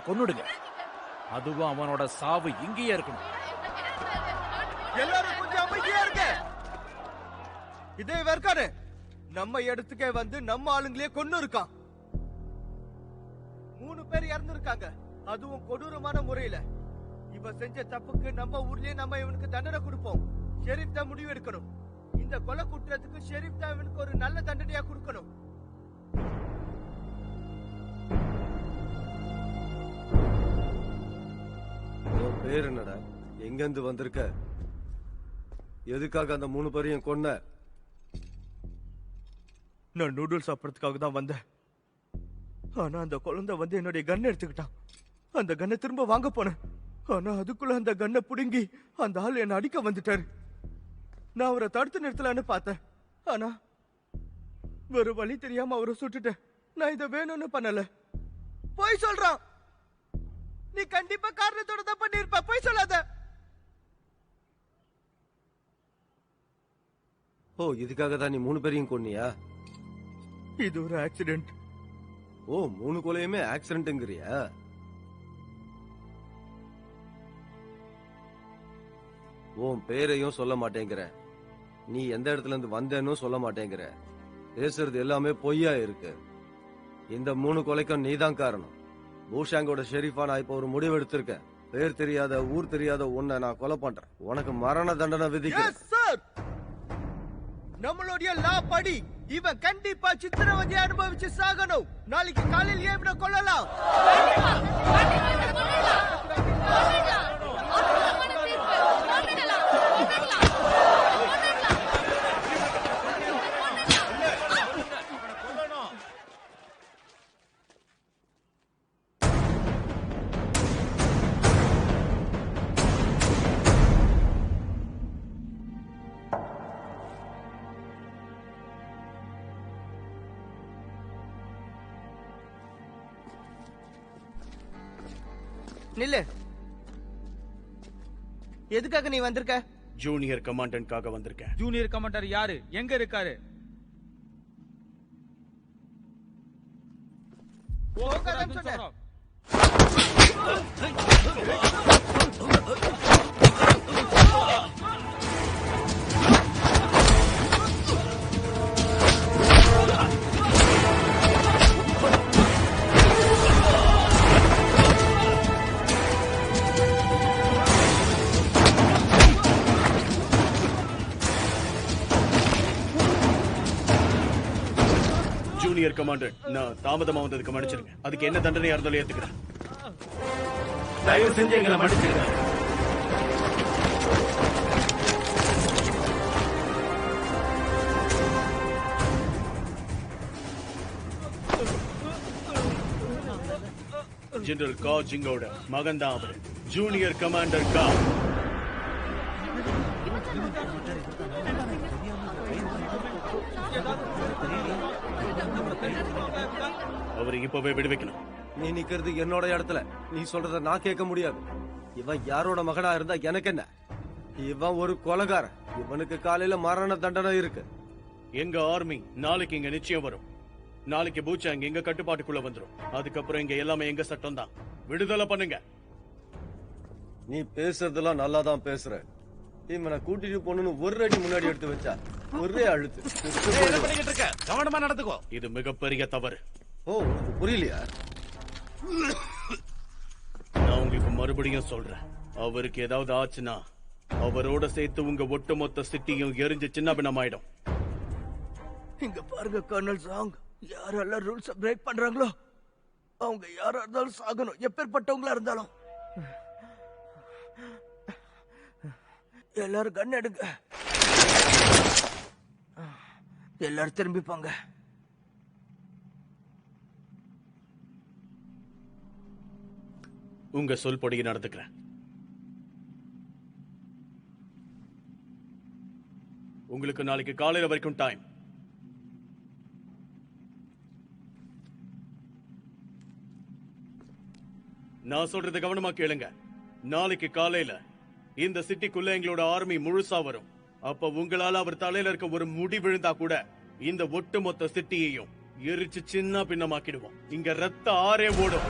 கொன்னுடுங்க. அதுவும் அவனோட சாவு இங்கேயே இருக்கணும். எல்லாரும் கொஞ்சம் அமைதியா இருங்க. இதே வெர்கானே நம்ம இடத்துக்கே வந்து நம்ம ஆளுங்களே கொன்னு இருக்கான். 3 பேர் இறந்துருக்காங்க, அதுவும் கொடூரமான முறையில. இவன் செஞ்ச தப்புக்கு நம்ம ஊர்லயே நம்ம இவனுக்கு தண்டனை கொடுப்போம். ஷெரீப் தான் முடிவு எடுக்கணும். இந்த கொலை குற்றத்துக்கு ஷெரீப் தான் இவனுக்கு ஒரு நல்ல தண்டனையா கொடுக்கணும். உன் பேர் என்னடா? எங்க இருந்து வந்திருக்க? எதுக்காக அந்த 3 பேரையும் கொன்ன? நான் நூடுல்ஸ் சாப்பிடறதுக்காக தான் வந்தேன். ஆனா அந்த குழந்தை வந்து என்னுடைய கன் எடுத்துக்கிட்டான். அந்த கன்னை திரும்ப வாங்க போனேன். ஆனா அதுக்குள்ள அந்த கன்னை புடுங்கி அந்த ஆள் என்ன அடிக்க வந்துட்டாரு. நான் அவரை தடுத்து நிறுத்தலான்னு பார்த்தேன். ஆனா வேற வழி தெரியாம அவரை சுட்டுட்டேன். நான் இதை வேணும்னு பண்ணல. போய் சொல்றான். நீ கண்டிப்பா காரணத்தோட தான் பண்ணிருப்ப. போய் சொல்லாத. ஓ, இதுக்காக தான் நீ 3 பேரையும் கொன்னியா? இது ஒரு ஆக்சிடென்ட். ஓ, 3 கொலையுமே ஆக்சிடென்ட்ங்கறியா? உன் பேரையும் சொல்ல மாட்டேங்கிற, நீ எந்த இடத்துல இருந்து வந்தேன்னு சொல்ல மாட்டேங்கிற, பேசுறது எல்லாமே பொய்யா இருக்கு. இந்த 3 கொலைக்கும் நீதான் காரணம். பூஷாங்கோட ஷெரீஃபா நான் இப்ப ஒரு முடிவு எடுத்திருக்கேன். பேர் தெரியாத ஊர் தெரியாத உன்னை நான் கொலை பண்றேன். உனக்கு மரண தண்டனை விதிக்கிறேன். நம்மளுடைய லா படி இவன் கண்டிப்பா சித்திரவதை அனுபவிச்சு சாகணும். நாளைக்கு காலையில் இவனை கொல்லலாம். நில்லு. எதுக்காக நீ வந்திருக்க? ஜூனியர் கமாண்டன்ட்காக வந்திருக்கேன். ஜூனியர் கமாண்டர் யாரு? எங்க இருக்காரு? போகாதன்னு சொன்னேன். ஜூனியர் கமாண்டர், நான் தாமதமா வந்ததுக்கு மன்னிச்சிருங்க. அதுக்கு என்ன தண்டனையா இருந்தாலும் ஏத்துக்கிறேன். தயவு செஞ்சு எங்களை மன்னிச்சிருங்க. ஜெனரல் கா ஜிங்கோட மகன் தான் அவரு. ஜூனியர் கமாண்டர் கா. அவரை இப்பவே விடுவிக்கணும். நீ நிக்கிறது என்னோட இடத்துல. நீ சொல்றத நான் கேட்க முடியாது. இவன் யாரோட மகனா இருந்தா எனக்கு என்ன? இவன் ஒரு கொலைகாரன். இவனுக்கு காலையில மரண தண்டனை இருக்கு. எங்க ஆர்மி நாளைக்கு இங்க நிச்சயம் வரும். நாளைக்கு பூச்சாங் எங்க கட்டுப்பாட்டுக்குள்ள வந்துரும். அதுக்கப்புறம் இங்க எல்லாமே எங்க சட்டம் தான். விடுதலை பண்ணுங்க. நீ பேசுறதெல்லாம் நல்லா தான் பேசுற. இவனை கூட்டிட்டு போகணும்னு ஒரு அடி முன்னாடி எடுத்து வச்சா ஒரே அழுத்து. என்ன பண்ணிக்கிட்டு இருக்க? கவனமா நடந்துக்கோ. இது மிகப்பெரிய தவறு. ஓ, உனக்கு புரியலையா? நான் உங்களுக்கு மறுபடியும் சொல்றேன். அவருக்கு ஏதாவது ஆச்சுன்னா அவரோட சேர்த்து உங்க ஒட்டுமொத்த சிட்டியும் எரிஞ்சு சின்ன பின்னமாயிடும். இங்க பாருங்க கர்னல் சாங், யாரெல்லாம் ரூல்ஸ் பிரேக் பண்றாங்களோ அவங்க யாரா இருந்தாலும் சாகணும், எப்பேற்பட்டவங்களா இருந்தாலும். எல்லாரும் கண் எடுங்க. எல்லாரும் திரும்பிப்பாங்க. உங்க சொல் படி நடந்துக்கிறேன். உங்களுக்கு நாளைக்கு காலையில வரைக்கும் டைம். நான் சொல்றது கவனமா கேளுங்க. நாளைக்கு காலையில இந்த சிட்டிக்குள்ள எங்களோட ஆர்மி முழுசா வரும். அப்ப உங்களால அவர் தலையில இருக்க ஒரு முடி விழுந்தா கூட இந்த ஒட்டுமொத்த சிட்டியையும் எரிச்சு சின்ன பின்னமாக்கிடுவோம். இங்க ரத்த ஆறே ஓடும்.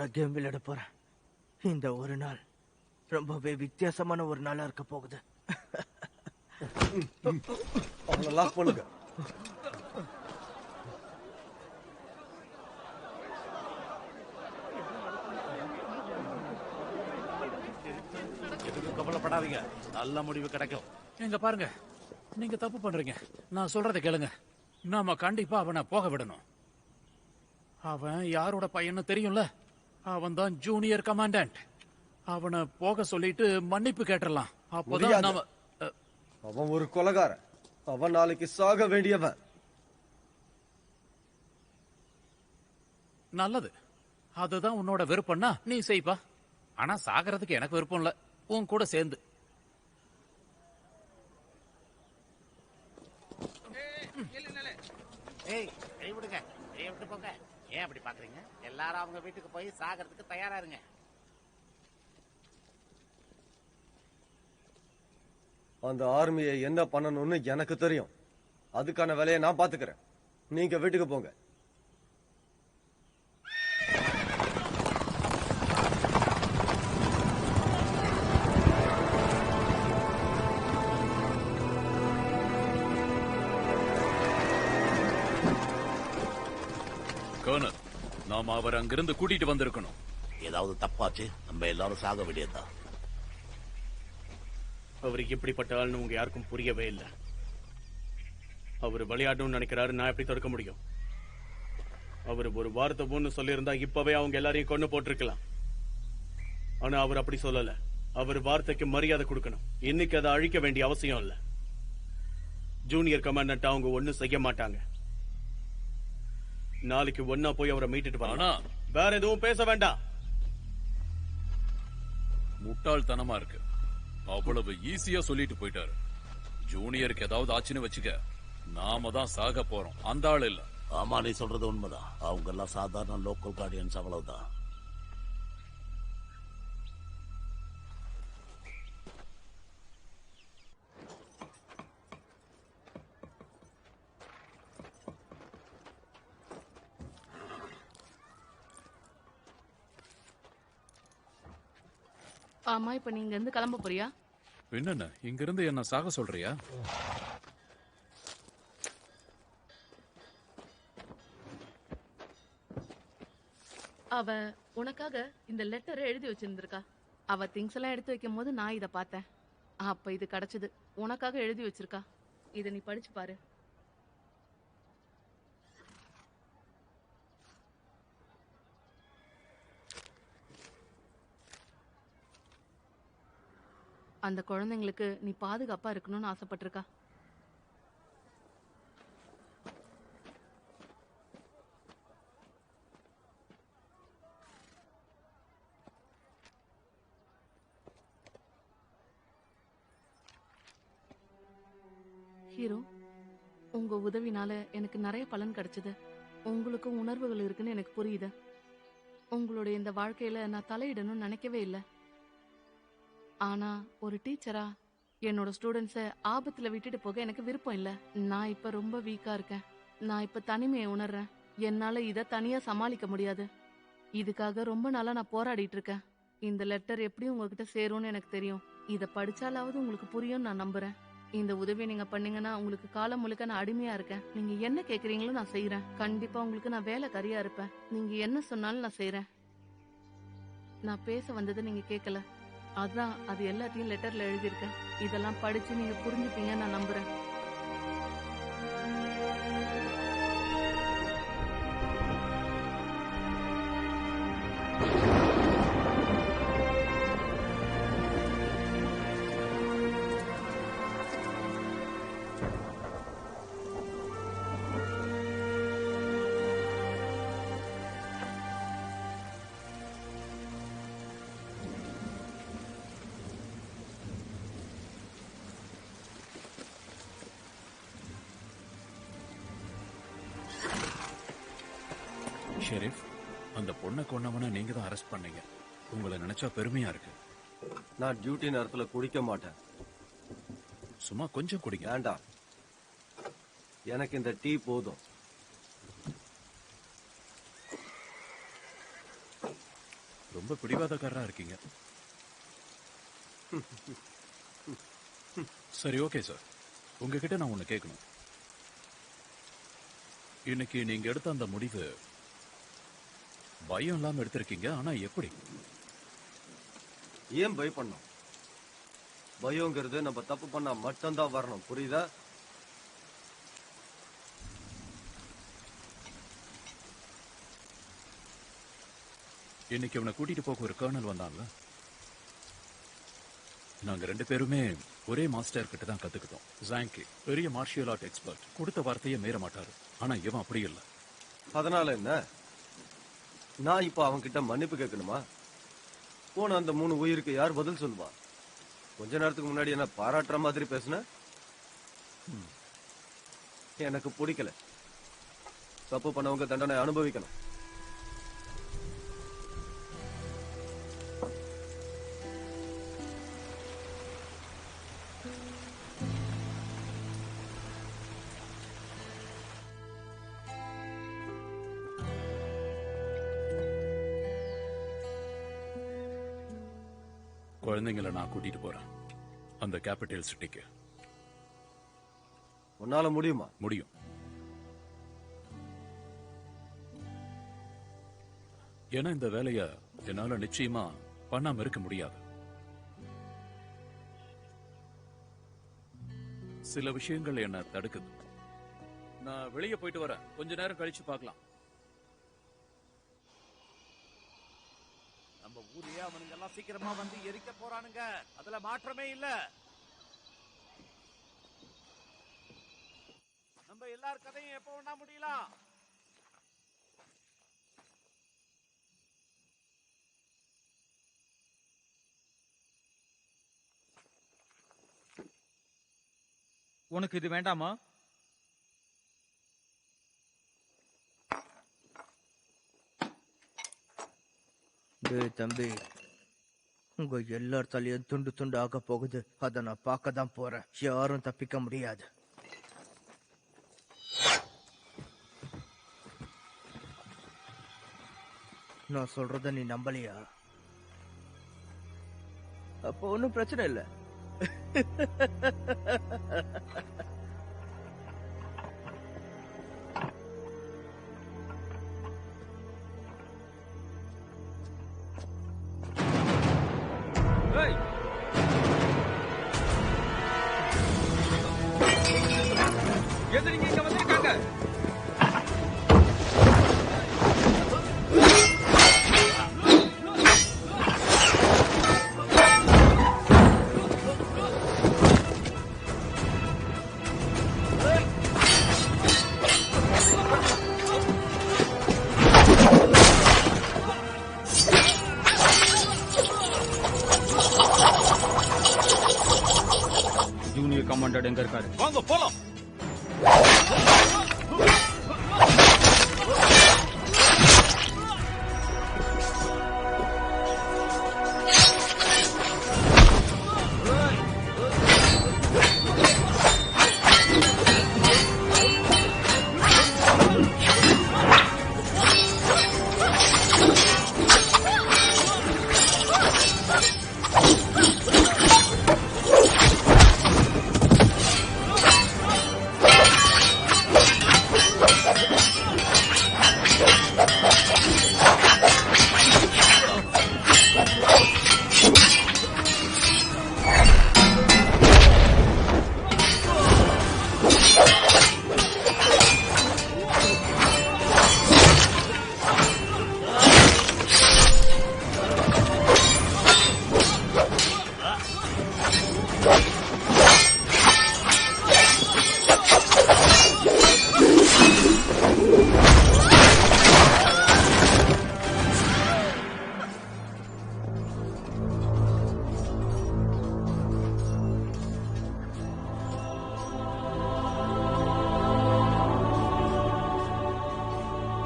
நான் கேம் விளையாட போறேன். இந்த ஒரு நாள் ரொம்பவே வித்தியாசமான ஒரு நாளா இருக்க போகுது. அவங்கள லாக் பண்ணுங்க. எதுக்கும் கவலைப்படாதீங்க, நல்ல முடிவு கிடைக்கும். எங்க பாருங்க, நீங்க தப்பு பண்றீங்க. நான் சொல்றதை கேளுங்க. நாம கண்டிப்பா அவனை போக விடணும். அவன் யாரோட பையன்னு தெரியும்ல? அவன் தான் ஜூனியர் கமாண்டன்ட். அவனை போக சொல்லிட்டு மன்னிப்பு கேட்டுறலாம். அப்போதான் முடியாது. நாம அவன் ஒரு கொலைகாரன். அவன் நாளைக்கு சாக வேண்டியவன். நல்லது. அதுதான் உன்னோட விருப்பம்னா நீ செய்ப்பா. ஆனா சாகிறதுக்கு எனக்கு விருப்பம் இல்ல, உன் கூட சேர்ந்து. ஏய், கை விடுங்க, கை விட்டு போங்க. ஏன் அப்படி பாக்குறீங்க? எல்லாரும் அவங்க வீட்டுக்கு போய் சாகிறதுக்கு தயாரா இருங்க. அந்த ஆர்மியை என்ன பண்ணணும்னு எனக்கு தெரியும். அதுக்கான வேலையை நான் பாத்துக்கிறேன். நீங்க வீட்டுக்கு போங்க. கர்னல், நாம அவர் அங்கிருந்து கூட்டிட்டு வந்திருக்கணும். ஏதாவது தப்பாச்சு நம்ம எல்லாரும் சாக வேண்டியதுதான். அவர் எப்படிப்பட்ட ஆள்னு உங்க யாருக்கும் புரியவே இல்லை. அவர் விளையாடணும்னு நினைக்கிறாரு, நான் எப்படி தடுக்க முடியும்? அவர் ஒரு வார்த்தை ஒண்ணு சொல்லியிருந்தா இப்பவே அவங்க எல்லாரையும் கொண்டு போட்டிருக்கலாம். ஆனா அவர் அப்படி சொல்லல. அவர் வார்த்தைக்கு மரியாதை கொடுக்கணும். இன்னைக்கு அதை அழிக்க வேண்டிய அவசியம் இல்ல. ஜூனியர் கமாண்டன்ட் அவங்க ஒண்ணும் செய்ய மாட்டாங்க. நாளைக்கு ஒன்னா போய் அவரை மீட்டுட்டு வரலாம். வேற எதுவும் பேச வேண்டாம். முட்டாள்தனமா இருக்கு. அவ்வளவு ஈஸியா சொல்லிட்டு போயிட்டாரு. ஜூனியருக்கு ஏதாவது ஆச்சுன்னு வச்சுக்க, நாம தான் சாக போறோம், அந்த ஆள் இல்ல. ஆமா, நீ சொல்றது உண்மைதான். அவங்க எல்லாம் சாதாரண லோக்கல் கார்டியன்ஸ், அவ்வளவுதான். ஆமா, இப்ப நீங்க இருந்து கிளம்ப போறியா? என்னென்ன இங்க இருந்து என்ன சாக சொல்றியா? அவ உனக்காக இந்த லெட்டரை எழுதி வச்சிருந்திருக்கா. அவ திங்ஸ் எல்லாம் எடுத்து வைக்கும் போது நான் இத பார்த்தேன். அப்ப இது கிடைச்சது. உனக்காக எழுதி வச்சிருக்கா. இத நீ படிச்சு பாரு. அந்த குழந்தைங்களுக்கு நீ பாதுகாப்பா இருக்கணும்னு ஆசைப்பட்டிருக்கா. ஹீரோ, உங்க உதவினால எனக்கு நிறைய பலன் கிடைச்சது. உங்களுக்கும் உணர்வுகள் இருக்குன்னு எனக்கு புரியுது. உங்களுடைய இந்த வாழ்க்கையில நான் தலையிடணும்னு நினைக்கவே இல்லை. ஆனா ஒரு டீச்சரா என்னோட ஸ்டூடெண்ட்ஸ ஆபத்துல விட்டுட்டு போக எனக்கு விருப்பம் இல்ல. நான் இப்ப ரொம்ப வீக்கா இருக்கேன். நான் இப்ப தனிமையை உணர்றேன். என்னால இத தனியா சமாளிக்க முடியாது. இதுக்காக ரொம்ப நாளா நான் போராடிட்டு இருக்கேன். இந்த லெட்டர் எப்படி உங்ககிட்ட சேரும்னு எனக்கு தெரியும். இத படிச்சாலாவது உங்களுக்கு புரியும் நான் நம்புறேன். இந்த உதவியை நீங்க பண்ணீங்கன்னா உங்களுக்கு காலம் முழுக்க நான் அடிமையா இருக்கேன். நீங்க என்ன கேக்குறீங்களோ நான் செய்யறேன். கண்டிப்பா உங்களுக்கு நான் வேலைக்காரியா இருப்பேன். நீங்க என்ன சொன்னாலும் நான் செய்யறேன். நான் பேச வந்ததை நீங்க கேட்கல, அதான் அது எல்லாத்தையும் லெட்டர்ல எழுதியிருக்கேன். இதெல்லாம் படிச்சு நீங்க புரிஞ்சுப்பீங்க நான் நம்புறேன். ஷெரீப், அந்த பொண்ணை கொன்னவனை நீங்க தான் அரெஸ்ட் பண்ணீங்க. உங்களை நினைச்சா பெருமையா இருக்கு. நான் டியூட்டி நேரத்துல குடிக்க மாட்டேன். சும்மா கொஞ்சம் குடிங்க. வேண்டாம், எனக்கு இந்த டீ போதும். ரொம்ப பிடிவாதக்காரரா இருக்கீங்க. சரி, ஓகே சார். உங்ககிட்ட நான் ஒண்ணு கேட்கணும். இன்னைக்கு நீங்க எடுத்த அந்த முடிவு பயம் இல்லாம எடுத்திருக்கீங்க. ஆனா எப்படி? ஏன் பயப்படணும்? பயங்கிறது நம்ம தப்பு பண்ணா மட்டும்தான் வரணும், புரியுதா? இன்னைக்கு அவனை கூட்டிட்டு போக ஒரு கர்னல் வந்தாங்க. நாங்க 2 பேருமே ஒரே மாஸ்டர் கிட்ட தான் கத்துக்கிட்டோம். ஜாங்கி பெரிய மார்ஷியல் ஆர்ட் எக்ஸ்பர்ட். கொடுத்த வார்த்தையை மீற மாட்டாரு. ஆனா இவன் அப்படி இல்ல. அதனால என்ன? நான் இப்ப அவன் கிட்ட மன்னிப்பு கேட்கணுமா? போன அந்த 3 உயிருக்கு யார் பதில் சொல்லுவா? கொஞ்ச நேரத்துக்கு முன்னாடி என்ன பாராட்டுற மாதிரி பேசுன? எனக்கு பிடிக்கல. தப்பு பண்ணவங்க தண்டனை அனுபவிக்கணும். குழந்தைங்களை நான் கூட்டிட்டு போறேன் அந்த கேபிட்டல் சிட்டிக்கு. உன்னால முடியுமா? முடியும். ஏன்னா இந்த வேலைய என்னால நிச்சயமா பண்ணாம இருக்க முடியாது. சில விஷயங்கள் என்ன தடுக்குது. நான் வெளியே போயிட்டு வரேன். கொஞ்ச நேரம் கழிச்சு பார்க்கலாம். நம்ம ஊரையே அவனுங்க எல்லாம் சீக்கிரமா வந்து எரிக்க போறானுங்க. அதுல மாற்றமே இல்ல. நம்ம எல்லார் கதையும் எப்ப வேணா முடியலாம். உனக்கு இது வேண்டாமா? டேய் தம்பி, உங்க எல்லார் தலையும் துண்டு துண்டு ஆக போகுது. அதை நான் பார்க்க தான் போறேன். யாரும் தப்பிக்க முடியாது. நான் சொல்றத நீ நம்பலையா? அப்போ ஒன்னும் பிரச்சனை இல்ல. எதிரிங்க இங்க வந்திருக்காங்க. ஜூனியர் கமாண்டர் எங்க இருக்காரு? வாங்க போலாம்.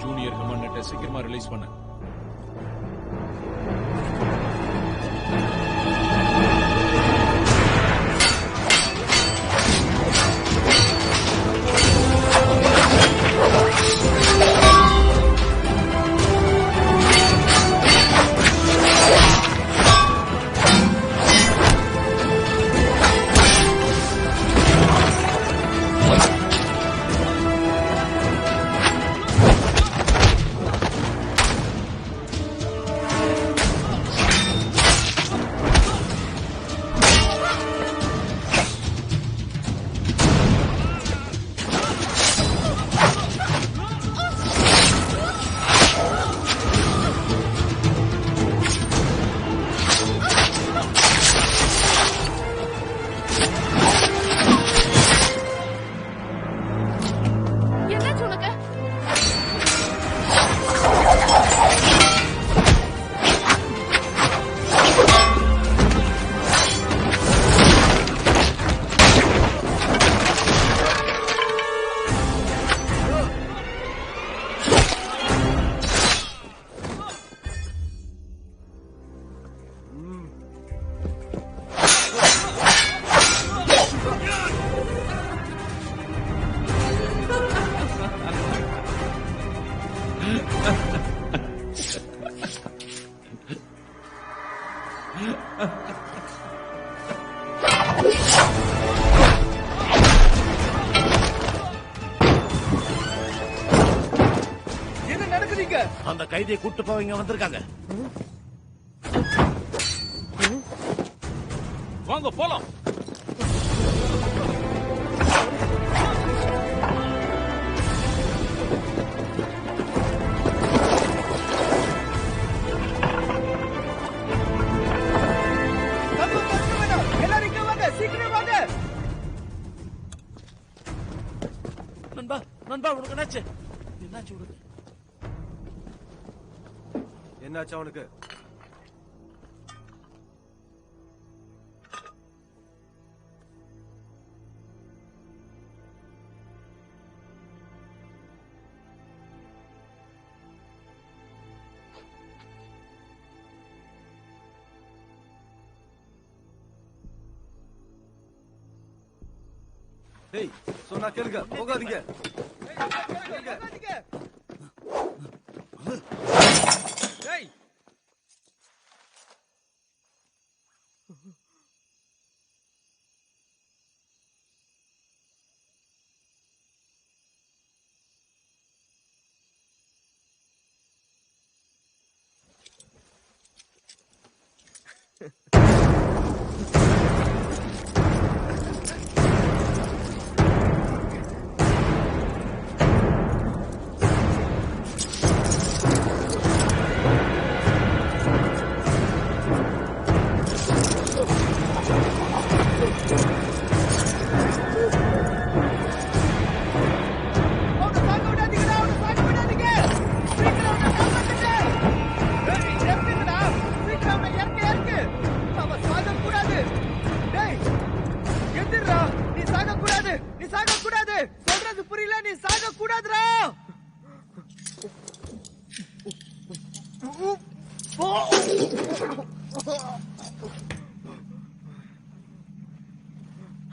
ஜூனியர் கமாண்டன்ட்டை சீக்கிரமா ரிலீஸ் பண்ண. என்ன நடக்குதுங்க? அந்த கைதியை கூட்டு போக இங்க வந்திருக்காங்க. வாங்க போலாம். எல்லாரும் இங்க வாங்க, சீக்கிரம் வாங்க. நண்பா நண்பா உனக்கு என்னாச்சு? என்னாச்சு உனக்கு? என்னாச்சு அவனுக்கு? டேய் சொன்னா கேளுங்க, போகாதீங்க. டேய்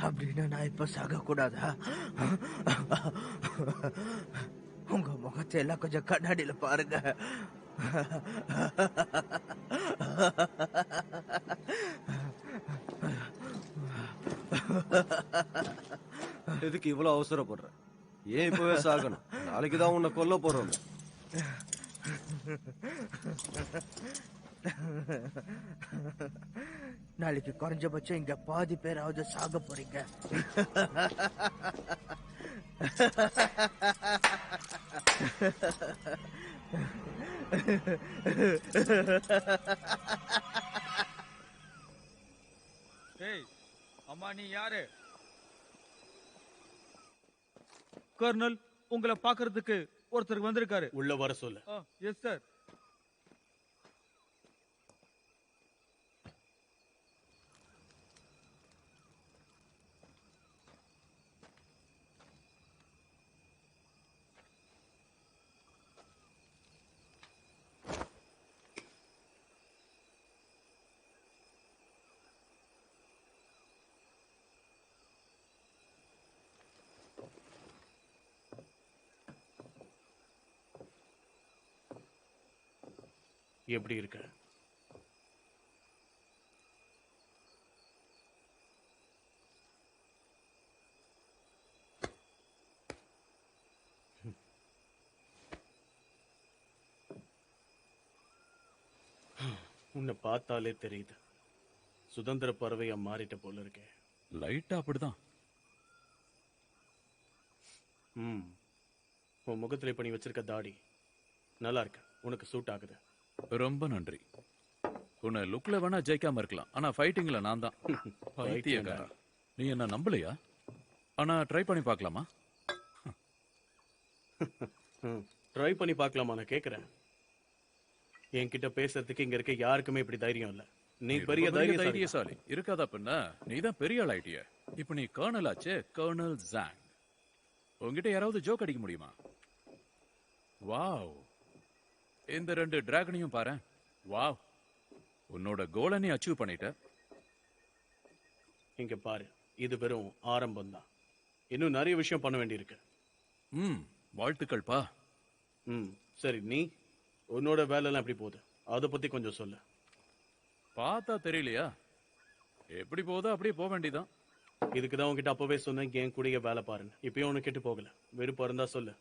அப்படின்னா நான் இப்ப சாக கூடாதா? உங்க முகத்தை எல்லாம் கொஞ்சம் கண்ணாடியில பாருங்க. எதுக்கு இவ்வளவு அவசரப்படுற? ஏன் இப்பவே சாகணும்? நாளைக்குதான் உன்னை கொல்ல போறோம். நாளைக்கு குறைஞ்சபட்சம் இங்க பாதி பேராவது சாக போறீங்க. டேய் அம்மா நீ யாரு? கர்னல் உங்களை பாக்குறதுக்கு ஒருத்தர் வந்திருக்காரு. உள்ள வர சொல்லு. Yes sir. எப்படி இருக்க? உன்னை பார்த்தாலே தெரியுது, சுதந்திர பறவையா மாறிட்ட போல இருக்கே. லைட்டா அப்படிதான். உன் முகத்துல பண்ணி வச்சிருக்க தாடி நல்லா இருக்கு, உனக்கு சூட் ஆகுது. ரொம்ப நன்றி. உன்னை லுக்ல வேணா ஜெயிக்காம இருக்கலாம், ஆனா ஃபைட்டிங்ல நான் தான் பைத்தியக்காரா. நீ என்ன நம்பலையா? ஆனா ட்ரை பண்ணி பார்க்கலாமா? ட்ரை பண்ணி பார்க்கலாமா? நான் கேக்குறேன். என்கிட்ட பேசுறதுக்கு இங்க இருக்க யாருக்குமே இப்படி தைரியம் இல்ல. நீ பெரிய தைரியசாலி. இருக்காதா பின்ன? நீ தான் பெரிய ஆள் ஆயிட்டிய. இப்ப நீ கர்னல் ஆச்சே, கர்னல் ஜாங். உங்ககிட்ட யாராவது ஜோக் அடிக்க முடியுமா? வாவ், இந்த 2 டிராகனையும் பாரு. வாவ், உன்னோட கோலை நீ அச்சீவ் பண்ணிட்ட. இங்க பாரு, இது வெறும் ஆரம்பம் தான். இன்னும் நிறைய விஷயம் பண்ண வேண்டியிருக்கு. வாழ்த்துக்கள் பா. சரி, நீ உன்னோட வேலை எல்லாம் எப்படி போகுது? அதை பத்தி கொஞ்சம் சொல்லு. பார்த்தா தெரியலையா? எப்படி போதோ அப்படியே போக வேண்டியதான். இதுக்குதான் உன்கிட்ட அப்பவே சொன்னேன் என் கூடயே வேலை பாருங்க. இப்பயும் உனக்கு கெட்டு போகல. வெறுப்பா இருந்தா சொல்லு.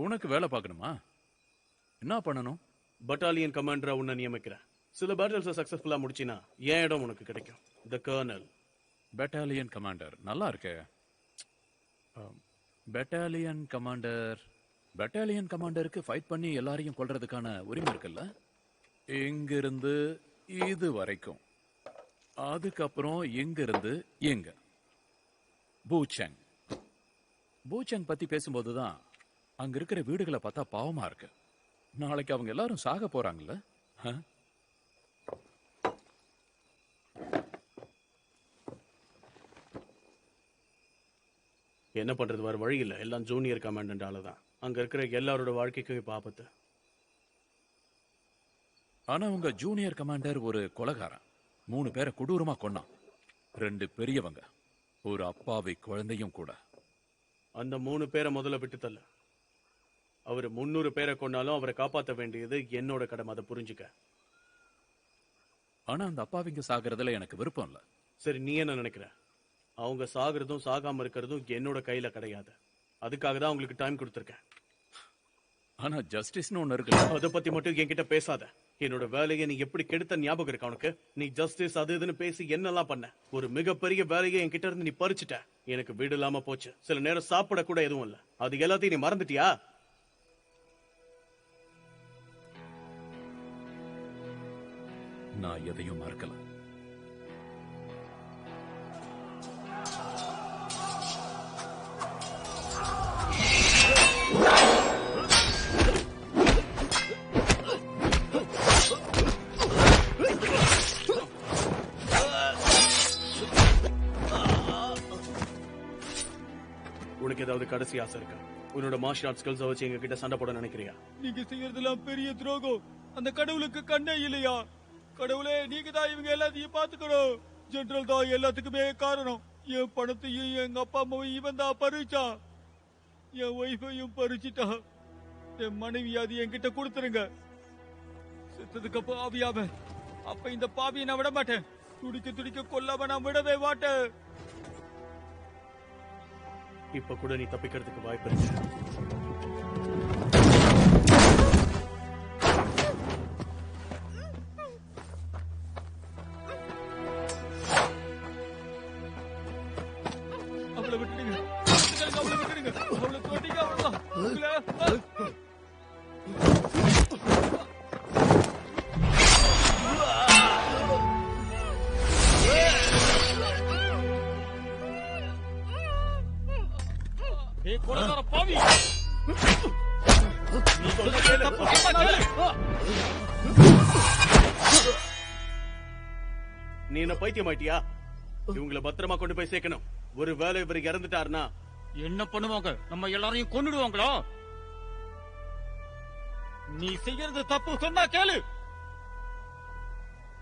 உனக்கு வேலை பார்க்கணுமா? என்ன பண்ணணும்? பட்டாலியன் கமாண்டரா உன்னை நியமிக்கிறேன். சில பேட்டில்ஸ் சக்சஸ்ஃபுல்லா முடிச்சினா என் இடம் உனக்கு கிடைக்கும். த கர்னல். பெட்டாலியன் கமாண்டர் நல்லா இருக்கே. Battalion commander. பெட்டாலியன் கமாண்டருக்கு ஃபைட் பண்ணி எல்லாரையும் கொல்றதுக்கான உரிமை இருக்குல்ல? இங்கிருந்து இது வரைக்கும், அதுக்கப்புறம் இங்கிருந்து எங்க பூச்சங். பூச்சங் பத்தி பேசும்போதுதான் அங்க இருக்கிற வீடுகளை பார்த்தா பாவமா இருக்கு. நாளைக்கு அவங்க எல்லாரும் சாக போறாங்கல்ல. என்ன பண்றது, வேற வழி இல்ல. எல்லாம் ஜூனியர் கமாண்டன்டால தான். அங்க இருக்கிற எல்லாரோட வாழ்க்கைக்கும் இப்ப ஆபத்து. ஆனா உங்க ஜூனியர் கமாண்டர் ஒரு கொலைகாரன். 3 பேரை கொடூரமா கொன்னான். 2 பெரியவங்க, ஒரு அப்பாவி குழந்தையும் கூட. அந்த 3 பேரை முதல்ல விட்டு தள்ள. அவரு 300 பேரை கொண்டாலும் அவரை காப்பாற்ற வேண்டியது என்னோட கடமை. அதை புரிஞ்சுக்க. ஆனா அந்த அப்பாவிங்க சாகிறதுல எனக்கு விருப்பம் இல்ல. சரி, நீ என்ன நினைக்கிற? அவங்க சாகிறதும் சாகாம இருக்கிறதும் என்னோட கையில கிடையாது. அதுக்காக தான் அவங்களுக்கு டைம் கொடுத்துருக்கேன். ஆனா ஜஸ்டிஸ்னு ஒண்ணு இருக்கு. அதை பத்தி மட்டும் என்கிட்ட பேசாத. என்னோட வேலையை நீ எப்படி கெடுத்த ஞாபகம் இருக்கா உனக்கு? நீ ஜஸ்டிஸ் அது இதுன்னு பேசி என்னெல்லாம் பண்ண. ஒரு மிகப்பெரிய வேலையை என்கிட்ட இருந்து நீ பறிச்சுட்ட. எனக்கு வீடு இல்லாம போச்சு. சில நேரம் சாப்பிட கூட எதுவும் இல்ல. அது எல்லாத்தையும் நீ மறந்துட்டியா? நான் எதையும் மறக்கல. உனக்கு ஏதாவது கடைசி ஆசை இருக்கா? உன்னோட மார்ஷல் ஆர்ட் ஸ்கில்ஸ் வச்சு எங்க கிட்ட சண்டை போட நினைக்கிறியா? நீங்க செய்யறதெல்லாம் பெரிய துரோகம். அந்த கடவுளுக்கு கண்ணே இல்லையா? கடவுளே, நீங்க தான் இவங்க எல்லாத்தையும் பாத்துக்கணும். ஜெனரல் தான் எல்லாத்துக்குமே காரணம். என் பணத்தையும் எங்க அப்பா அம்மாவையும் இவன் தான் பறிச்சான். என் ஒய்ஃபையும் பறிச்சுட்டான். என் மனைவியாதி என்கிட்ட கொடுத்துருங்க. செத்ததுக்கு அப்போ ஆவியாவ. அப்ப இந்த பாவியை நான் விட மாட்டேன். துடிக்க துடிக்க கொல்லாம நான் விடவே மாட்டேன். இப்ப கூட நீ தப்பிக்கிறதுக்கு வாய்ப்பு இருக்கு. அவளை விட்டுடுங்க. அவளை விட்டுடுங்க. அவளை தொட்டிங்க. அவ்வளவுதான். பாவி, நீ என்ன பைத்தியமாயிட்டியா? இவங்களை பத்திரமா கொண்டு போய் சேர்க்கணும். ஒரு வேலை இவர் இறந்துட்டாருன்னா என்ன பண்ணுவாங்க? நம்ம எல்லாரையும் கொன்னுடுவாங்களா? நீ செய்யறது தப்பு. சொன்னா கேளு.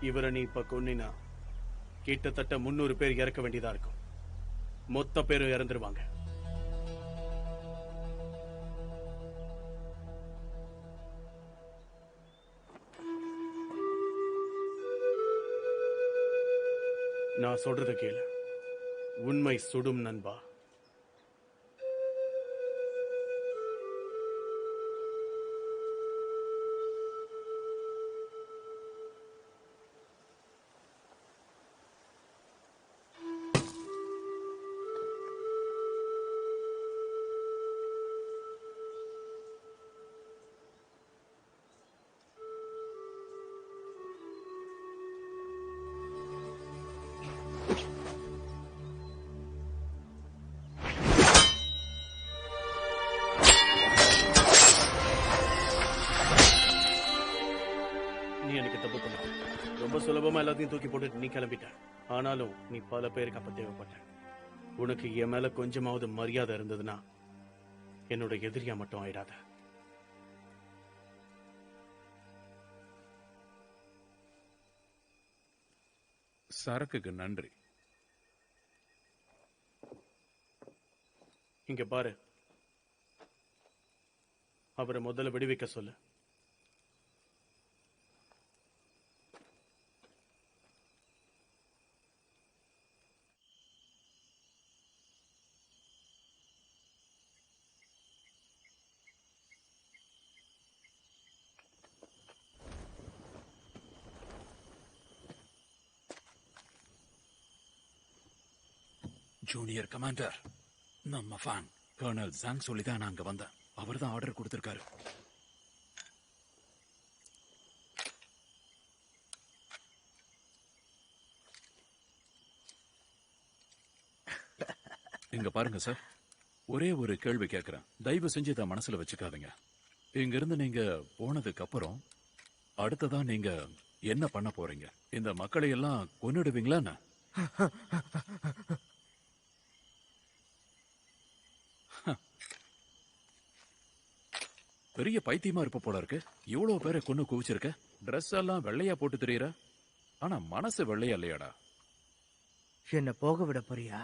இவரை நீ இப்ப கொன்னினா கிட்டத்தட்ட 300 பேர் இறக்க வேண்டியதா இருக்கும். மொத்த பேரும் இறந்துருவாங்க. நான் சொல்றத கேளு. உண்மை சுடும் நண்பா. ரொம்ப சுலபமா எல்லாத்தையும் தூக்கி போட்டுட்டு நீ கிளம்பிட்ட. ஆனாலும் நீ பல பேருக்கு அப்ப தேவைப்பட்ட. உனக்கு என் மேல கொஞ்சமாவது மரியாதை இருந்ததுன்னா என்னோட எதிரியா மட்டும் ஆயிடாத. சரக்குக்கு நன்றி. இங்க பாரு, அவரை முதல்ல விடுவிக்க சொல்லு. ஜூனியர் கமாண்டர், நம்ம ஃபேன் கர்னல் ஜாங் சொல்லிதான் நான் அங்க வந்தேன். அவர் தான் ஆர்டர் கொடுத்திருக்காரு. இங்க பாருங்க சார், ஒரே ஒரு கேள்வி கேட்கிறேன். தயவு செஞ்சு இதை மனசுல வச்சுக்காதீங்க. இங்க இருந்து நீங்க போனதுக்கு அப்புறம் அடுத்ததா நீங்க என்ன பண்ண போறீங்க? இந்த மக்களை எல்லாம் கொன்னுடுவீங்களா? பெரிய பைத்தியமா இருப்ப போல இருக்கு. இவ்வளவு பேரை கொன்னு குவிச்சிருக்க. ட்ரெஸ் எல்லாம் வெள்ளையா போட்டு தெரியற, ஆனா மனசு வெள்ளையா இல்லையாடா? என்ன போக விட போறியா?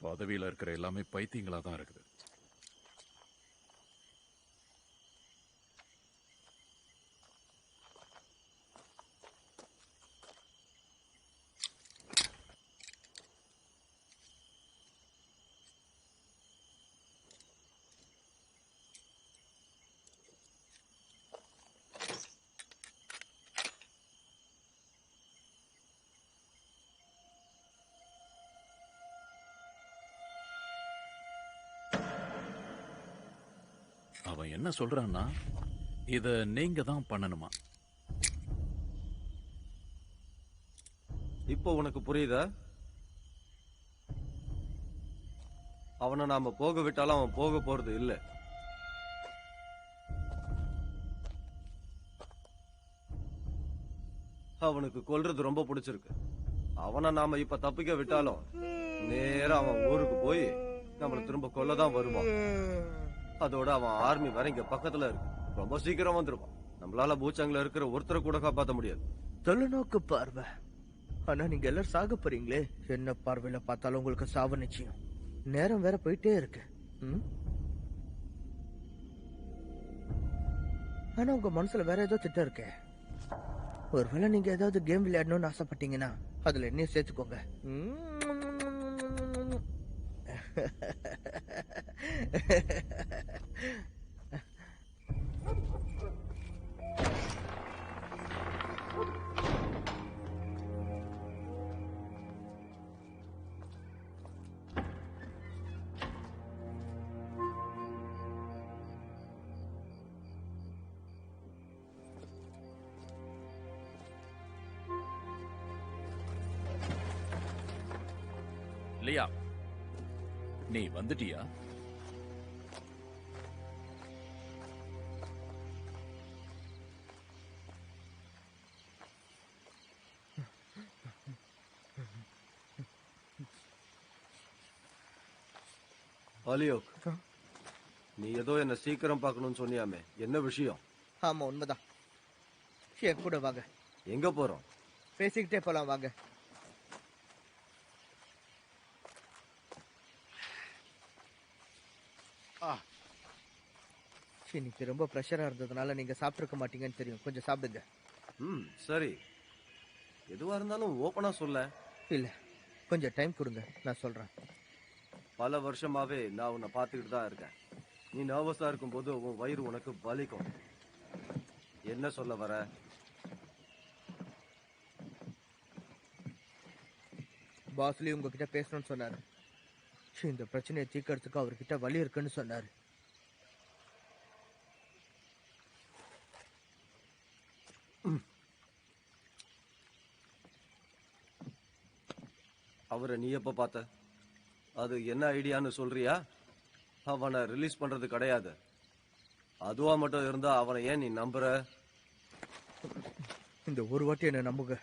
பதவியில இருக்கிற எல்லாமே பைத்தியங்களா தான் இருக்குது. அவன் என்ன சொல்றான்னா, இத நீங்க தான் பண்ணணுமா? இப்போ உனக்கு புரியுதா? அவனை நாம போக விட்டாலும் அவன் போக போறது இல்ல. அவனுக்கு கொல்றது ரொம்ப பிடிச்சிருக்கு. அவனை நாம இப்ப தப்பிக்க விட்டாலும் நேரா அவன் ஊருக்கு போய் நம்மள திரும்ப கொல்லதான் வருவான். அதோட அவன் ஆர்மி வேற இங்க பக்கத்துல இருக்கு. ரொம்ப சீக்கிரம் வந்துருவான். நம்மளால பூச்சாங்கில இருக்கிற ஒருத்தரை கூட காப்பாத்த முடியாது. தொலைநோக்கு பார்வை. ஆனா நீங்க எல்லாரும் சாக போறீங்களே. என்ன பார்வையில பார்த்தாலும் உங்களுக்கு சாவு நிச்சயம். நேரம் வேற போயிட்டே இருக்கு. ஆனா உங்க மனசுல வேற ஏதோ திட்டம் இருக்கு. ஒருவேளை நீங்க ஏதாவது கேம் விளையாடணும்னு ஆசைப்பட்டீங்கன்னா அதுல என்னையும் சேர்த்துக்கோங்க. இல்லையா? நீ வந்துட்டியா? அலியோக், நீ ஏதோ என்ன சீக்கிரம் பார்க்கணும்னு சொன்னியாமே, என்ன விஷயம்? ஆமா உண்மைதான். என் கூட வாங்க. எங்க போறோம்? பேசிக்கிட்டே போலாம் வாங்க. இன்னைக்கு ரொம்ப பிரஷரா இருந்ததுனால நீங்க சாப்பிட்டுருக்க மாட்டீங்கன்னு தெரியும். கொஞ்சம் சாப்பிடுங்க. சரி, எதுவா இருந்தாலும் ஓபனா சொல்ல. இல்ல, கொஞ்சம் டைம் கொடுங்க, நான் சொல்றேன். பல வருஷமாவே நான் உன்னை பார்த்துக்கிட்டு தான் இருக்கேன். நீ நர்வஸா இருக்கும் போது உன் வயிறு உனக்கு வலிக்கும். என்ன சொல்ல வர? பாஸ்லி உங்ககிட்ட பேசணும்னு சொன்னாரு. இந்த பிரச்சனையை தீர்க்கறதுக்கு அவர்கிட்ட வழி இருக்குன்னு சொன்னாரு. அவரை நீ எப்ப பார்த்த? அது என்ன ஐடியான்னு சொல்றியா? அவனை ரிலீஸ் பண்றது கிடையாது. அதுவா மட்டும் இருந்தா அவனை ஏன் நீ நம்புற? இந்த ஒரு வாட்டி என்ன நம்புங்க.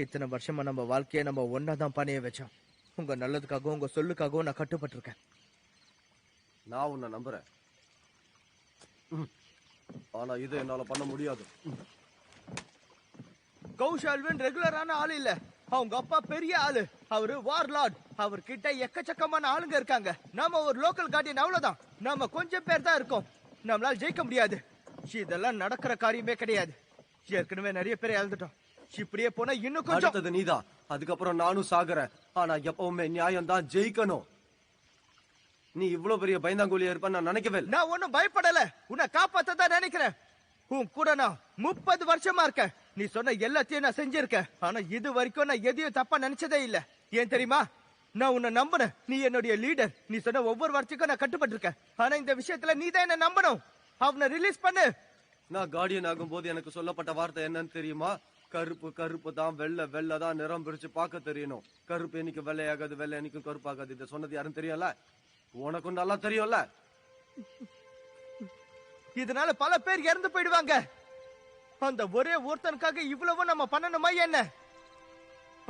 இத்தனை வருஷமா நம்ம வாழ்க்கையை நம்ம ஒன்னாதான் பணைய வச்சோம். உங்க நல்லதுக்காகவும் உங்க சொல்லுக்காகவும் நான் கட்டுப்பட்டிருக்கேன். நான் உன்னை நம்புறேன். ஆனா இது என்னால பண்ண முடியாது. கௌஷால்வன் ரெகுலரான ஆள் இல்ல. அவங்க அப்பா பெரிய ஆளு. அவரு வார்லார்ட். அவர்கிட்ட எக்கச்சக்கமான ஆளுங்க இருக்காங்க. நாம ஒரு லோக்கல் கார்டியன், அவ்வளவுதான். நாம கொஞ்சம் பேர் தான் இருக்கோம். நம்மளால ஜெயிக்க முடியாது. இதெல்லாம் நடக்கிற காரியமே கிடையாது. ஏற்கனவே நிறைய பேரை இழந்துட்டோம். இப்படியே போனா இன்னும் கொஞ்சம். அடுத்தது நீதான். அதுக்கப்புறம் நானும் சாகுறேன். ஆனா எப்பவுமே நியாயம் தான் ஜெயிக்கணும். நீ இவ்வளவு பெரிய பயந்தாங்கோலியா இருப்ப நான் நினைக்கவே இல்லை. நான் ஒன்னும் பயப்படல. உன்னை காப்பாத்தான் நினைக்கிறேன். உன் கூட நான் 30 வருஷமா இருக்கேன். நீ சொன்ன எல்லாத்தையும் நான் செஞ்சிருக்கேன். ஆனா இது வரைக்கும் நான் எதையும் தப்பா நினைச்சதே இல்ல. ஏன் தெரியுமா? நான் உன்னை நம்பினேன். நீ என்னுடைய லீடர். நீ சொன்ன ஒவ்வொரு வார்த்தைக்கும் நான் கட்டுப்பட்டிருக்கேன். ஆனா இந்த விஷயத்துல நீ தான் என்ன நம்பணும். அவனை ரிலீஸ் பண்ணு. நான் கார்டியன் ஆகும்போது எனக்கு சொல்லப்பட்ட வார்த்தை என்னன்னு தெரியுமா? கருப்பு கருப்பு தான், வெள்ளை வெள்ளை தான், நிறம் பிரிச்சு பார்க்க தெரியணும். கருப்பு என்னைக்கு வெள்ளையாகாது, வெள்ளை என்னைக்கும் கருப்பாகாது. இதை சொன்னது யாரும் தெரியல? உனக்கும் நல்லா தெரியும்ல. இதனால பல பேர் இறந்து போயிடுவாங்க. அந்த ஒரே ஒருத்தனுக்காக இவ்வளவு நம்ம பண்ணணுமா என்ன?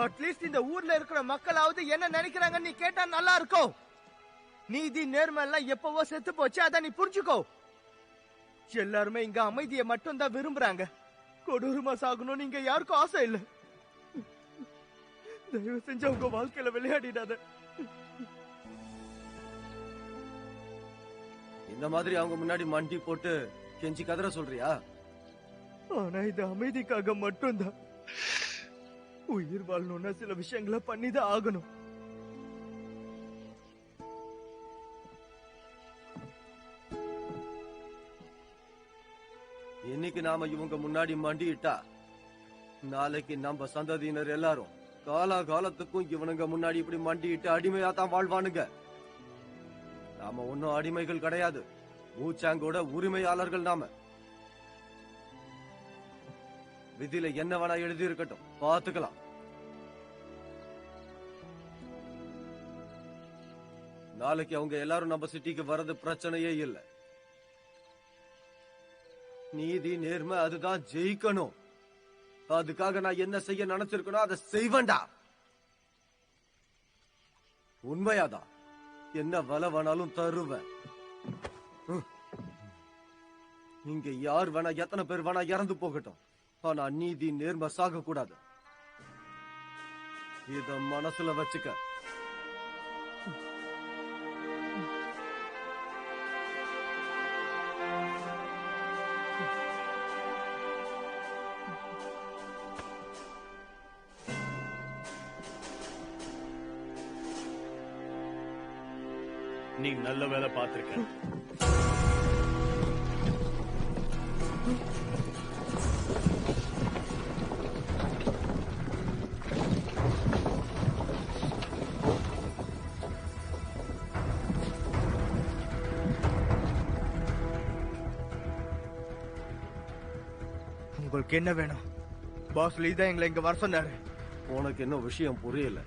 அட்லீஸ்ட் இந்த ஊர்ல இருக்கிற மக்களாவது என்ன நினைக்கிறாங்கன்னு நீ கேட்டா நல்லா இருக்கும். நீதி நேர்மை எல்லாம் எப்பவோ செத்து போச்சு, அத நீ புரிஞ்சுக்கோ. எல்லாருமே இங்க அமைதியை மட்டும் தான் விரும்புறாங்க. கொடூரமா சாகணும்னு இங்க யாருக்கும் ஆசை இல்ல. தயவு செஞ்சு உங்க வாழ்க்கையில விளையாடிடாத. இந்த மாதிரி அவங்க முன்னாடி மண்டி போட்டு கெஞ்சி கதற சொல்றியா? ஆனா இது அமைதிக்காக மட்டும்தான். உயிர் வாழணும்னா சில விஷயங்களை பண்ணிதான் ஆகணும். இன்னைக்கு நாம இவங்க முன்னாடி மண்டிட்டா நாளைக்கு நம்ம சந்ததியினர் எல்லாரும் காலகாலத்துக்கும் இவனுங்க முன்னாடி இப்படி மண்டிட்டு அடிமையா தான் வாழ்வானுங்க. நாம ஒன்னும் அடிமைகள் கிடையாது. ஊச்சாங்கோட உரிமையாளர்கள் நாம. விதியில என்ன வேணா எழுதி இருக்கட்டும், பாத்துக்கலாம். நாளைக்கு அவங்க எல்லாரும் நம்ம சிட்டிக்கு வர்றது பிரச்சனையே இல்லை. நீதி நேர்மை அதுதான் ஜெயிக்கணும். அதுக்காக நான் என்ன செய்ய நினைச்சிருக்கணும் அதை செய்வேன்டா. உண்மையாதான் என்ன விலை வேணாலும் தருவேன். இங்க யார் வேணா எத்தனை பேர் வேணா இறந்து போகட்டும், ஆனா நீதி நேர்மை சாக கூடாது. இத மனசுல வச்சுக்க. நீ நல்ல வேலை பார்த்திருக்க. உங்களுக்கு என்ன வேணும்? பாஸ் லீ தான் எங்களை இங்க வர சொன்னாரு. உனக்கு என்ன விஷயம் புரியல?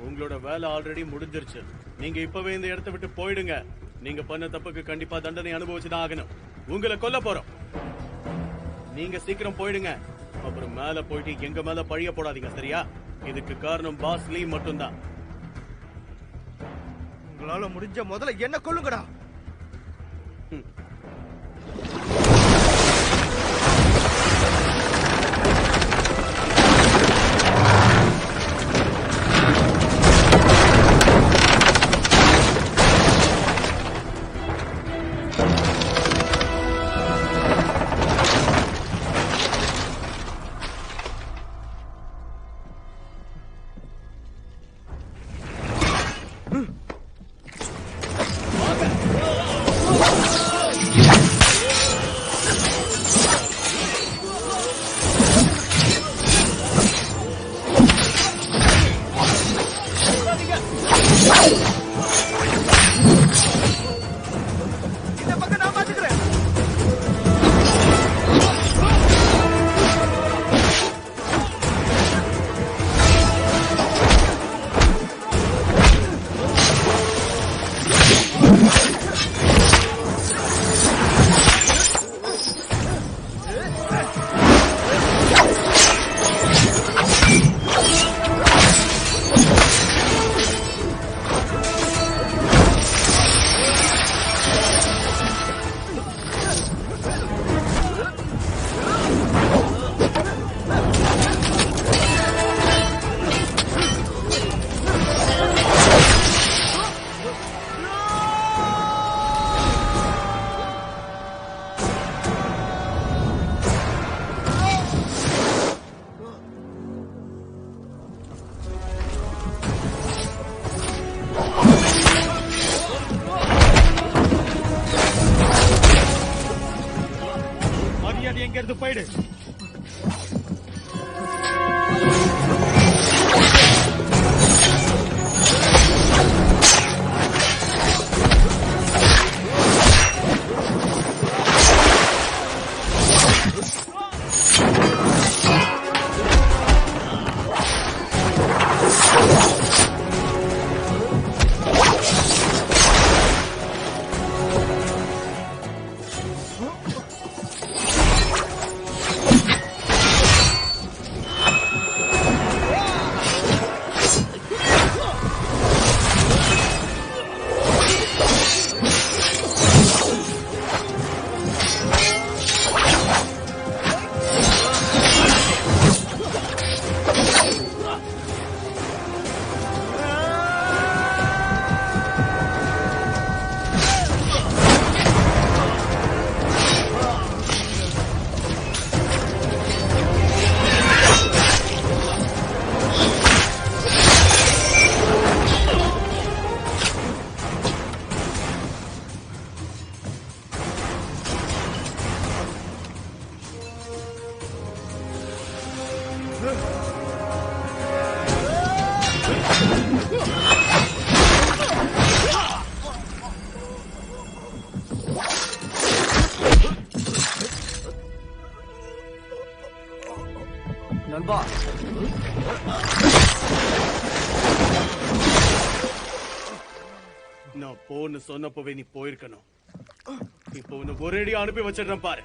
உங்களோட வேலை ஆல்ரெடி முடிஞ்சிருச்சு. நீங்க இப்பவே இந்த இடத்தை விட்டு போயிடுங்க. நீங்க பண்ண தப்புக்கு கண்டிப்பா தண்டனை அனுபவிச்சுதான் ஆகணும். உங்களை கொல்ல போறோம். நீங்க சீக்கிரம் போயிடுங்க. அப்புறம் மேல போயிட்டு எங்க மேல பழிய போடாதீங்க, சரியா? இதுக்கு காரணம் பாஸ் லீ மட்டும்தான். உங்களால முடிஞ்ச முதல்ல என்ன கொல்லுங்கடா. எங்க இருந்து போயிடு. நான் போன்னு சொன்னப்பவே நீ போயிருக்கணும். இப்போ உன்னை ஒரேடியா அனுப்பி வச்சிடுறேன் பாரு.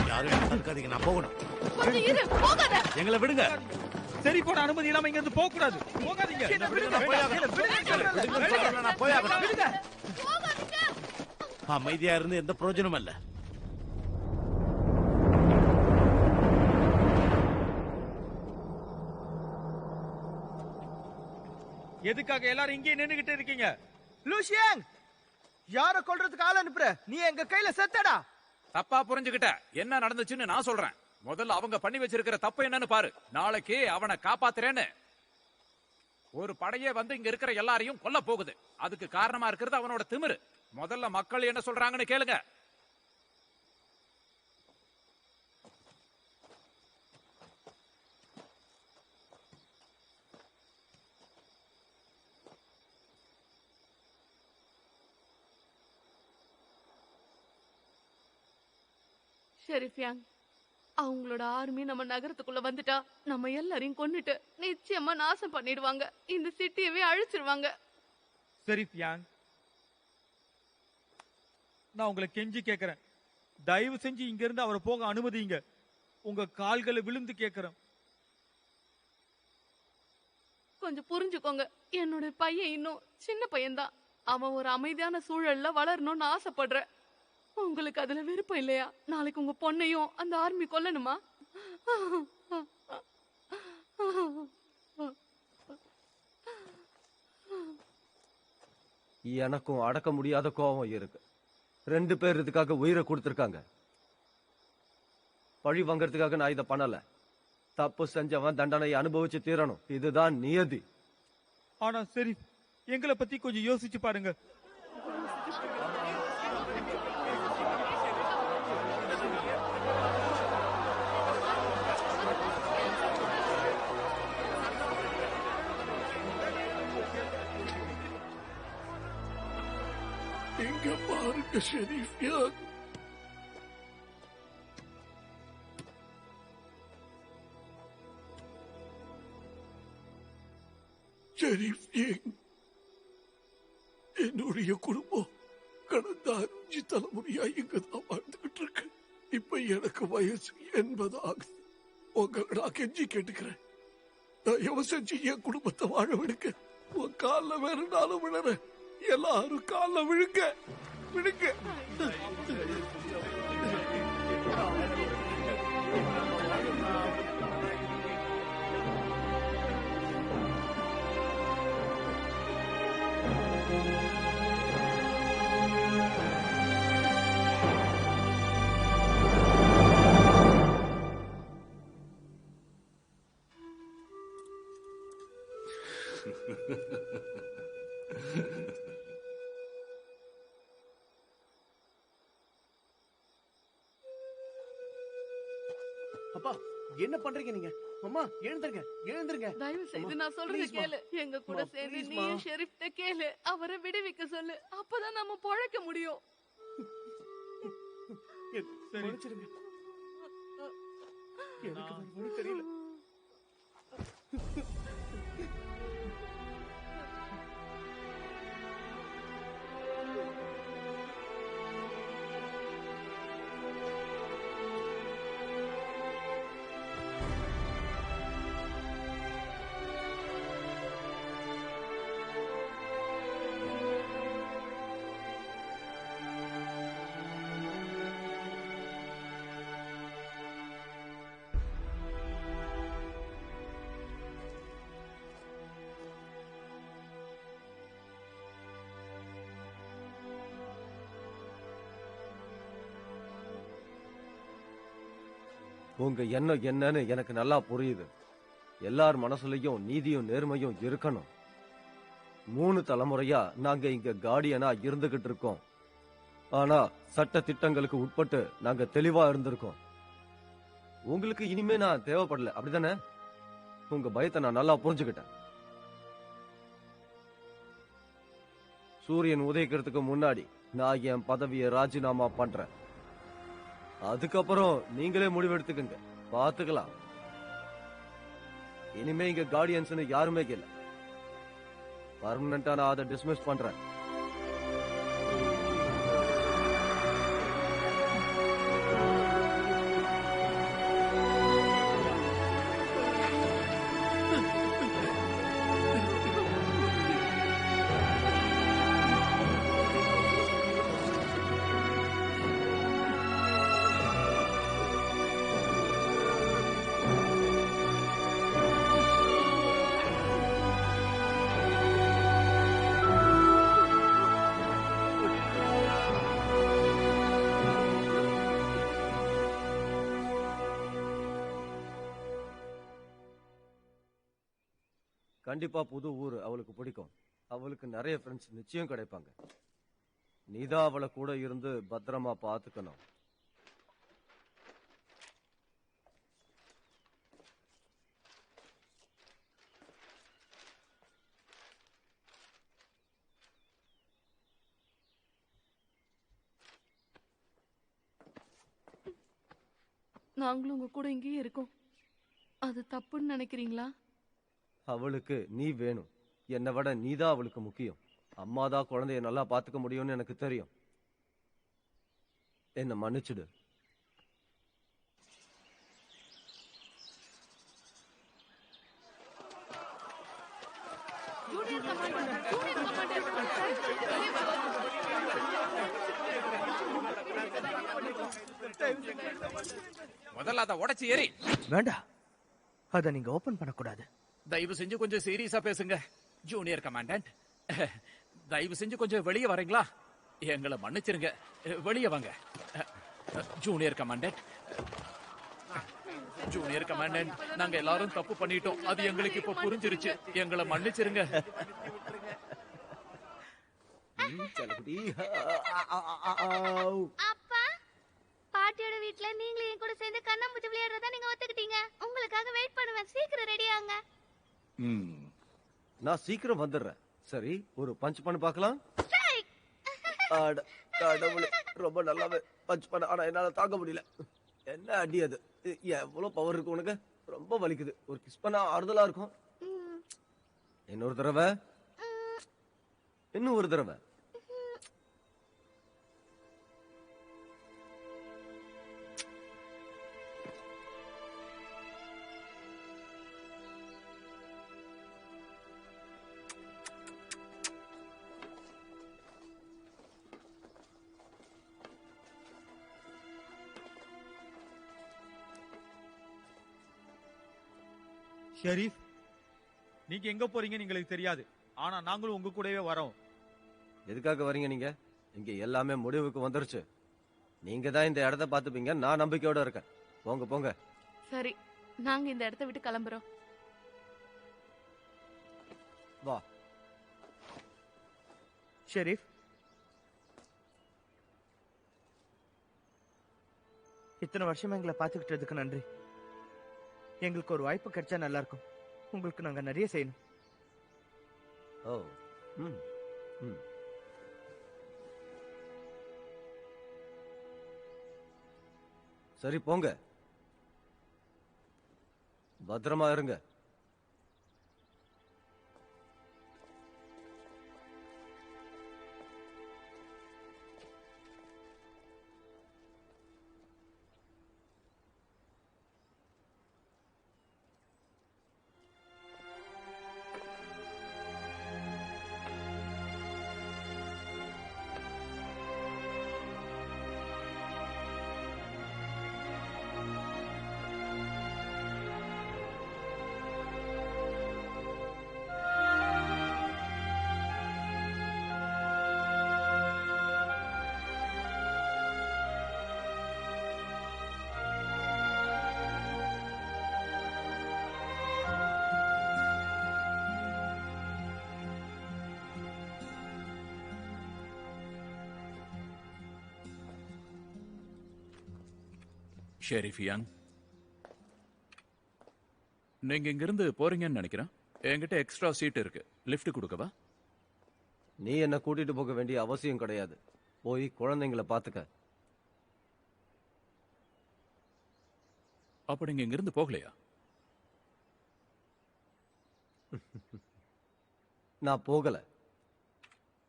யாரும் என்ன தடுக்காதீங்க, நான் போகணும். கொஞ்சம் இரு, போகாத. எங்களை விடுங்க. சரி போட அனுமதி இல்லாம இங்க இருந்து போக கூடாது. போகாதீங்க. நான் போயாகணும். நான் போயாகணும். போகாதீங்க. அமைதியா இருந்து எந்த பிரயோஜனமும் இல்ல. எதுக்காக எல்லாரும் இங்கே நின்னுகிட்டு இருக்கீங்க? லூசியாங், யார கொல்றதுக்கு ஆள் அனுப்புற? நீ எங்க கையில செத்தடா. தப்பா புரிஞ்சுகிட்ட. என்ன நடந்துச்சுன்னு நான் சொல்றேன். முதல்ல அவங்க பண்ணி வச்சிருக்கிற தப்பு என்னன்னு பாரு. நாளைக்கு அவனை காப்பாத்துறேன்னு ஒரு படையே வந்து இங்க இருக்கிற எல்லாரையும் கொல்ல போகுது. அதுக்கு காரணமா இருக்கிறது அவனோட திமிரு. முதல்ல மக்கள் என்ன சொல்றாங்கன்னு கேளுங்க. ஷெரீஃபியாங், அவங்களோட ஆர்மி நம்ம நகரத்துக்குள்ள வந்துட்டா நம்ம எல்லாரையும் கொன்னுட்டு நிச்சயமா நாசம் பண்ணிடுவாங்க. இந்த சிட்டியவே அழிச்சிருவாங்க. ஷெரீஃபியாங், நான் உங்களை கெஞ்சி கேக்குறேன், தயவு செஞ்சு இங்க இருந்து அவரை போக அனுமதிங்க. உங்க கால்களை விழுந்து கேக்குறேன். கொஞ்சம் புரிஞ்சுக்கோங்க, என்னோட பையன் இன்னும் சின்ன பையன்தான். அவன் ஒரு அமைதியான சூழல்ல வளரணும்னு ஆசைப்படுற. உங்களுக்கு அதுல விருப்பம் இல்லையா? நாளைக்கு உங்க பொண்ணையும் அந்த ஆர்மி கொல்லணுமா? எனக்கும் அடக்க முடியாத கோபம் இருக்கு. 2 பேர் இதுக்காக உயிரை கொடுத்திருக்காங்க. பழி வாங்கறதுக்காக நான் இதை பண்ணல. தப்பு செஞ்சவன் தண்டனையை அனுபவிச்சு தீரணும். இதுதான் நியதி. ஆனா சரி, எங்களை பத்தி கொஞ்சம் யோசிச்சு பாருங்க. இங்க பாருங்க ஷெரீஃப் யார். ஷெரீஃப் என்னுடைய குடும்பம் கடந்த 5 தலைமுறையா இங்கதான் வாழ்ந்துகிட்டு இருக்கு. இப்ப எனக்கு வயசு 80 ஆகுது. உங்களை நான் கெஞ்சி கேட்டுக்கிறேன், தயவு செஞ்சு என் குடும்பத்தை வாழ விடுங்க. உன் கால வேற நாளும் விழறேன். எல்லாரும் கால விழுங்க விழுங்க. அப்பா என்ன பண்றீங்க நீங்க? அம்மா எழுந்துருங்க எழுந்துருங்க. தயவு செய்து நான் சொல்றத கேளு. எங்க கூட சேர்ந்து நீ ஷெரீஃப்ட்ட கேளு, அவரை விடுவிக்க சொல்லு. அப்பதான் நம்ம பொழைக்க முடியும். மன்னிச்சிடுங்க, எனக்கு வேற வழி தெரியல. உங்க எண்ணம் என்னன்னு எனக்கு நல்லா புரியுது. எல்லார் மனசுலயும் நீதியும் நேர்மையும் இருக்கணும். 3 தலைமுறையா நாங்க இங்க கார்டியனா இருந்துகிட்டு இருக்கோம். ஆனா சட்ட திட்டங்களுக்கு உட்பட்டு நாங்க தெளிவா இருந்திருக்கோம். உங்களுக்கு இனிமே நான் தேவைப்படல, அப்படிதானே? உங்க பயத்தை நான் நல்லா புரிஞ்சுக்கிட்டேன். சூரியன் உதயிக்கிறதுக்கு முன்னாடி நான் என் பதவியை ராஜினாமா பண்றேன். அதுக்கப்புறம் நீங்களே முடிவெடுத்துக்கங்க, பாத்துக்கலாம். இனிமே இங்க கார்டியன்ஸ் யாருமே இல்ல. பர்மனண்டா நான் அதை டிஸ்மிஸ் பண்றேன். கண்டிப்பா புது ஊர் அவளுக்கு பிடிக்கும். அவளுக்கு நிறைய ஃப்ரெண்ட்ஸ் நிச்சயம் கிடைப்பாங்க. நீதான் அவளை கூட இருந்து பத்திரமா பாத்துக்கணும். நாங்களும் உங்க கூட இங்கேயே இருக்கோம். அது தப்புன்னு நினைக்கிறீங்களா? அவளுக்கு நீ வேணும். என்னை விட நீதான் அவளுக்கு முக்கியம். அம்மாதான் குழந்தைய நல்லா பாத்துக்க முடியும்னு எனக்கு தெரியும். என்ன மன்னிச்சுடு. முதல்ல அதை உடைச்சு ஏறி. வேண்டாம், அதை நீங்க ஓபன் பண்ணக்கூடாது. தயவு செஞ்சு கொஞ்சம் சீரியஸா பேசுங்க ஜூனியர் கமாண்டன்ட். தயவு செஞ்சு கொஞ்சம் வெளியே வரீங்களா? எங்களை மன்னிச்சிருங்க. வெளியே வாங்க. ஜூனியர் கமாண்டன்ட், ஜூனியர் கமாண்டன்ட், நாங்க எல்லாரும் தப்பு பண்ணிட்டோம். அது எங்களுக்கு இப்ப புரிஞ்சிருச்சு. எங்களை மன்னிச்சிருங்க. அப்பா, பாட்டியோட வீட்ல நீங்களும் என் கூட சேர்ந்து கண்ணாமூச்சி விளையாடுறதா நீங்க ஒத்துக்கிட்டீங்க. உங்களுக்காக வெயிட் பண்ணுவேன். சீக்கிரம் ரெடி ஆங்க. நான் சீக்கிரம் வந்துடுறேன். சரி, ஒரு பஞ்ச் பண்ணி பார்க்கலாம். Strike. அட கடவுளே, ரொம்ப நல்லாவே பஞ்ச் பண்ண. ஆனா என்னால தாங்க முடியல. என்ன அடி அது? எவ்வளவு பவர் இருக்கு உனக்கு? ரொம்ப வலிக்குது. ஒரு கிஸ் பண்ணா ஆறுதலா இருக்கும். இன்னொரு தடவை, இன்னும் ஒரு தடவை. ஷெரீப், நீங்க எங்க போறீங்கன்னு எங்களுக்கு தெரியாது. ஆனா நாங்களும் உங்க கூடவே வரோம். எதுக்காக வரீங்க நீங்க? இங்க எல்லாமே முடிவுக்கு வந்துருச்சு. நீங்க தான் இந்த இடத்த பாத்துப்பீங்க. நான் நம்பிக்கையோட இருக்கேன். போங்க போங்க. சரி, நாங்க இந்த இடத்த விட்டு கிளம்புறோம். வா. ஷெரீப், இத்தனை வருஷமா எங்களை பாத்துக்கிட்டதுக்கு நன்றி. எங்களுக்கு ஒரு வாய்ப்பு கிடைச்சா நல்லா இருக்கும். உங்களுக்கு நாங்க நிறைய செய்யணும். ஓ, ம், ம். சரி போங்க, பத்திரமா இருங்க. ஷெரீப் யங், நீங்க இங்கிருந்து போறீங்கன்னு நினைக்கிறேன். என்கிட்ட எக்ஸ்ட்ரா சீட் இருக்கு. லிஃப்ட் கொடுக்கவா? நீ என்ன கூட்டிட்டு போக வேண்டிய அவசியம் கிடையாது. போய் குழந்தைங்களை பாத்துக்க. அப்ப நீங்க இங்கிருந்து போகலையா? நான் போகல.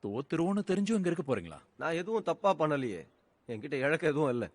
தோத்துருவோன்னு தெரிஞ்சும் இங்க இருக்க போறீங்களா? நான் எதுவும் தப்பா பண்ணலையே. என்கிட்ட இழக்க எதுவும் இல்லை.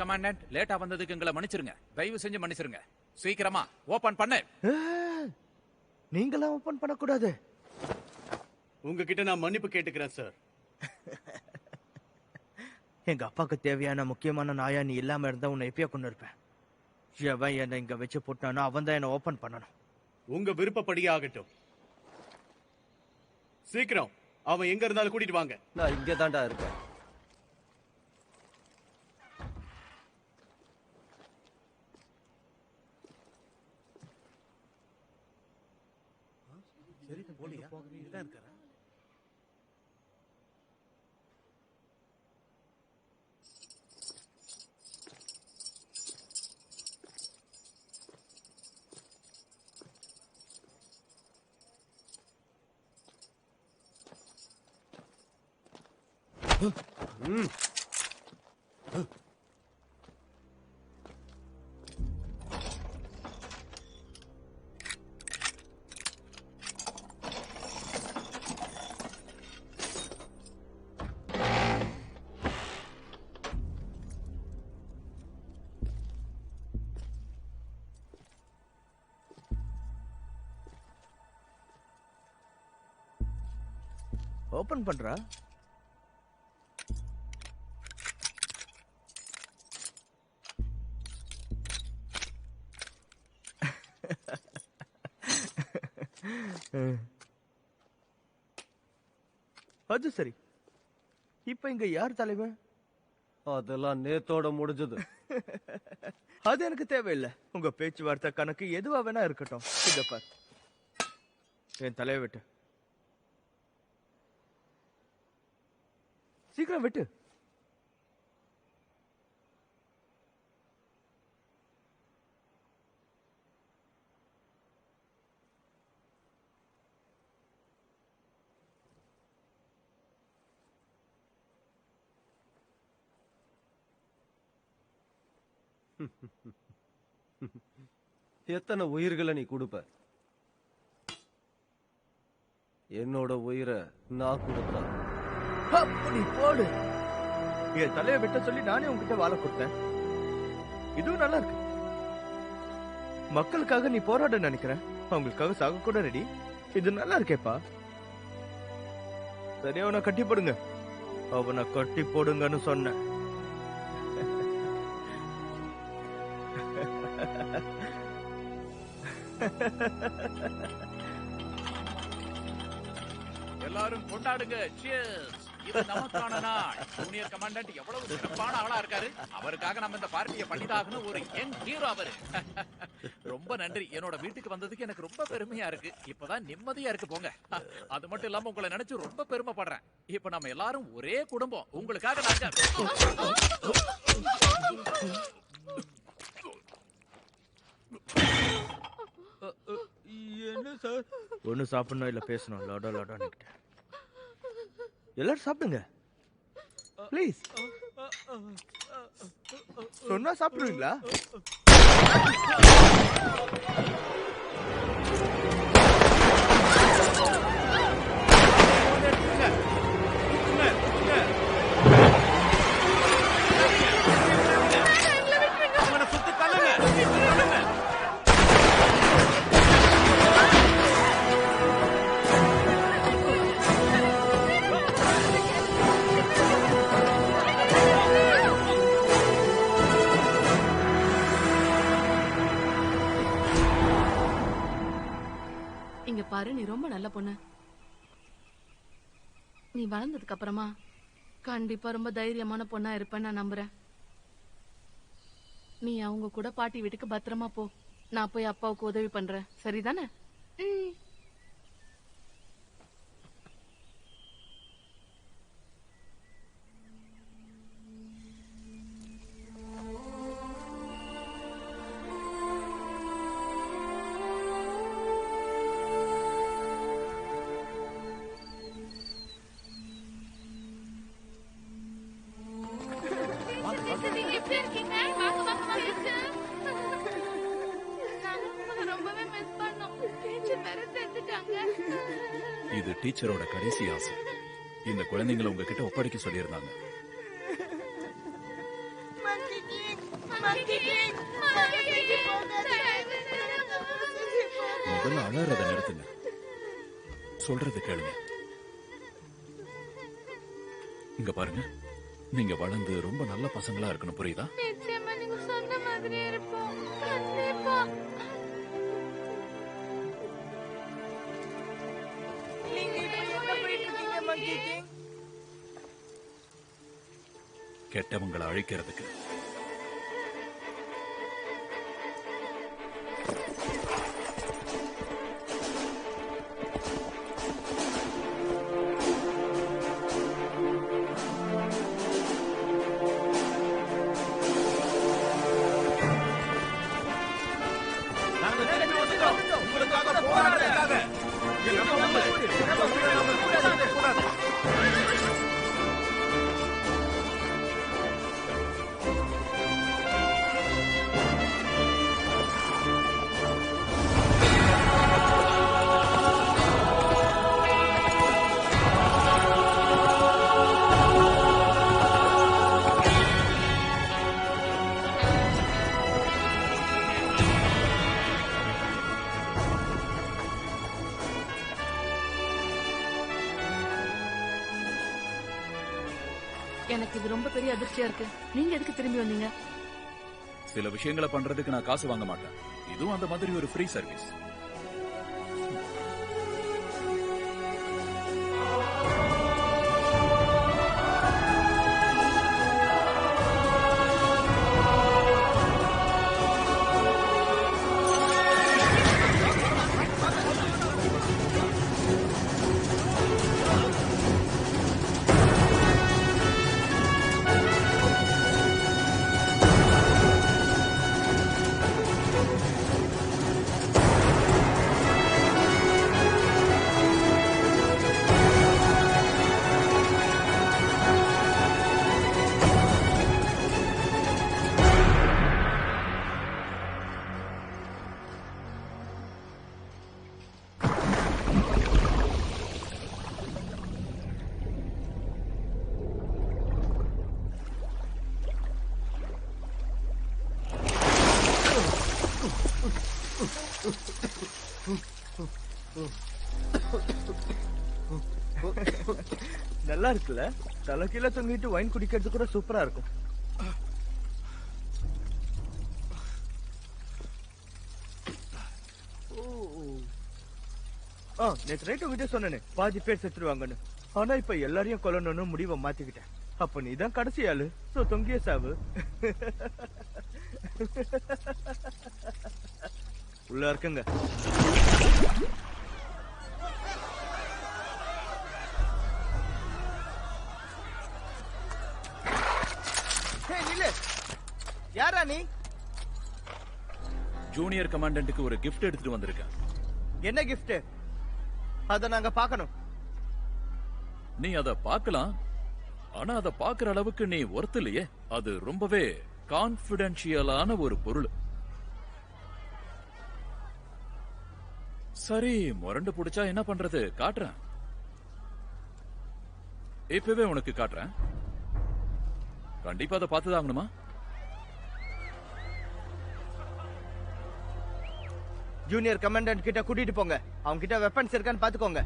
கமாண்டன்ட், லேட்டா வந்ததுக்கு எங்களை மன்னிச்சிருங்க. தயவு செஞ்சு மன்னிச்சிருங்க. சீக்கிரமா ஓபன் பண்ணு. நீங்களாம் ஓபன் பண்ணக்கூடாது. உங்ககிட்ட நான் மன்னிப்பு கேட்டுக்கிறேன் சார். எங்க அப்பாவுக்கு தேவையான முக்கியமான நாயா நீ இல்லாம இருந்தா உன்னை எப்பயா கொண்டு இருப்பேன். எவன் என்னை இங்க வச்சு போட்டானோ அவன் தான் என்ன ஓபன் பண்ணணும். உங்க விருப்பப்படியே ஆகட்டும். சீக்கிரம் அவன் எங்க இருந்தாலும் கூட்டிட்டு வாங்க. நான் இங்கே தாண்டா இருக்கேன். ஓபன் பண்றா. அது சரி, இப்ப இங்க யார் தலைவன்? அதெல்லாம் நேத்தோட முடிஞ்சது. அது எனக்கு தேவையில்லை. உங்க பேச்சுவார்த்தை கணக்கு எதுவா வேணா இருக்கட்டும். இத பார், என் தலையை விட்டு சீக்கிரம் விட்டு. எத்தனை உயிர்களை நீ கொடுப்ப? என்னோட உயிரை நான் கொடுத்தேன். அப்படி போடு. என் தலையை விட்ட சொல்லி நானே உங்ககிட்ட வாழ கொடுத்தேன். இதுவும் நல்லா இருக்கு. மக்களுக்காக நீ போராட நினைக்கிறேன், அவங்களுக்காக சாக கூட ரெடி. இது நல்லா இருக்கேப்பா. சரி, அவனை கட்டி போடுங்க. அவனை கட்டி போடுங்கன்னு சொன்ன. எல்லாரும் கொண்டாடுங்க. Cheers. இது நமக்கான நாள். ஜூனியர் கமாண்டன்ட் எவ்வளவு சிறப்பான ஆளா இருக்காரு. அவருக்காக நம்ம இந்த பார்ட்டியை பண்ணிதாகணும். ஒரு யங் ஹீரோ அவரு. ரொம்ப நன்றி. என்னோட வீட்டுக்கு வந்ததுக்கு எனக்கு ரொம்ப பெருமையா இருக்கு. இப்பதான் நிம்மதியா இருக்கு போங்க. அது மட்டும் இல்லாம உங்களை நினைச்சு ரொம்ப பெருமைப்படுறேன். இப்ப நம்ம எல்லாரும் ஒரே குடும்பம். உங்களுக்காக நாங்க என்ன சார்? ஒண்ணு சாப்பிடணும் இல்ல பேசணும். லோடா லோடா நிக்கிட்டேன். எல்லாரும் சாப்பிடுங்க ப்ளீஸ். சொன்னா சாப்பிடுவீங்களா? இங்க பாரு, நீ ரொம்ப நல்ல பொண்ணு. நீ வளர்ந்ததுக்கு அப்புறமா கண்டிப்பா ரொம்ப தைரியமான பொண்ணா இருப்பேன்னு நான் நம்புறேன். நீ அவங்க கூட பாட்டி வீட்டுக்கு பத்திரமா போ. நான் போய் அப்பாவுக்கு உதவி பண்றேன். சரிதானே? இது டீச்சரோட கடைசி ஆசை. இந்த குழந்தைங்களை உங்ககிட்ட ஒப்படைக்க சொல்லியிருந்தாங்க. முதல்ல அழறத நிறுத்துங்க. சொல்றது கேளுங்க. இங்க பாருங்க, நீங்க வளர்ந்து ரொம்ப நல்ல பசங்களா இருக்கணும். புரியுதா? Monkey King. கெட்டவங்களை அழிக்கிறதுக்கு. எனக்கு இது ரொம்ப பெரிய அதிர்ச்சியா இருக்கு. நீங்க எதுக்கு திரும்பி வந்தீங்க? சில விஷயங்களை பண்றதுக்கு நான் காசு வாங்க மாட்டேன். இதுவும் அந்த மாதிரி ஒரு ஃப்ரீ சர்வீஸ். நல்லா இருக்குல்ல? தலைக்கீழ தொங்கிட்டு வைன் குடிக்கிறது கூட சூப்பரா இருக்கும். நேற்று நைட் உங்ககிட்ட சொன்னேனே பாதி பேர் செத்துருவாங்கன்னு. ஆனா இப்ப எல்லாரையும் கொல்லணும்னு முடிவை மாத்திக்கிட்டேன். அப்ப நீதான் கடைசி ஆளு. சோ தொங்கிய சாவு. உள்ள இருக்குங்க. யாரா நீ? ஜூனியர் கமாண்டன்ட்டுக்கு ஒரு கிஃப்ட் எடுத்துட்டு வந்திருக்கேன். என்ன கிஃப்ட்? அத நாங்க பார்க்கணும். நீ அத பார்க்கலாம். ஆனா அத பார்க்கிற அளவுக்கு நீ ஒர்த் இல்லையே. அது ரொம்பவே கான்பிடென்ஷியலான ஒரு பொருள். சரி, முரண்டு புடிச்சா என்ன பண்றது? காட்டுறேன். இப்பவே உனக்கு காட்டுறேன். கண்டிப்பா அதை பார்த்துதாகணுமா? ஜூனியர் கமாண்டன்ட் கிட்ட கூட்டிட்டு போங்க. அவங்க கிட்ட வெப்பன்ஸ் இருக்கான்னு பாத்துக்கோங்க.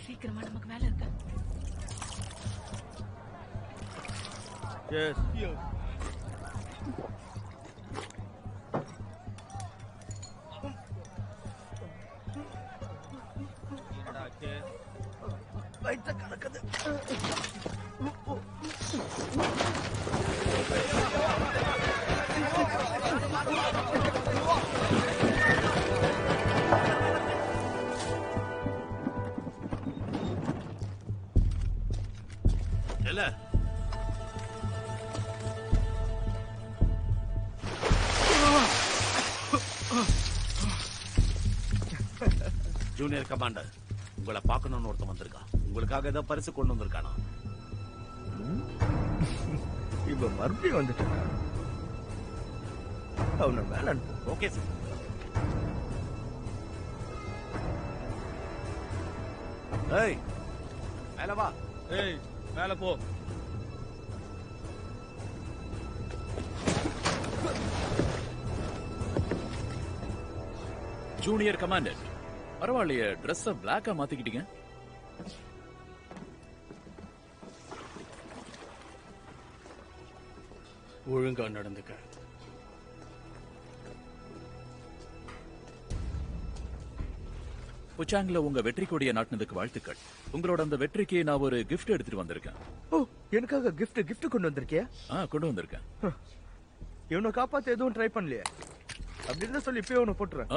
சீக்கிரமா நமக்கு வேலை இருக்கு. Yes. Yes. வயிற்று கலக்குது. ஜூனியர் கமாண்டர், உங்களை பார்க்கணும்னு ஒருத்தன் வந்திருக்கான். உங்களுக்காக ஏதோ பரிசு கொண்டு வந்திருக்கானா? இப்ப மறுபடியும் வந்துட்டான். அவனை மேல அனுப்பு. Okay sir. ஏய், மேல வா. ஏய் மேல போ. ஜூனியர் கமாண்டர், பரவாயில்லையே, ட்ரெஸ்ஸ பிளாக்கா மாத்திக்கிட்டீங்க. ஒழுங்கா நடந்துக்க. புச்சாங்ல உங்க வெற்றி கொடியை நாட்டினதுக்கு வாழ்த்துக்கள். உங்களோட அந்த வெற்றிக்கு நான் ஒரு கிஃப்ட் எடுத்துட்டு வந்திருக்கேன். ஓ, எனக்காக gift கொண்டு வந்திருக்கியா? கொண்டு வந்திருக்கேன். இவனை காப்பாத்த எதுவும் ட்ரை பண்ணலையே? அப்படி இருந்தா சொல்லி இப்பயே உன்னை போட்டுறேன்.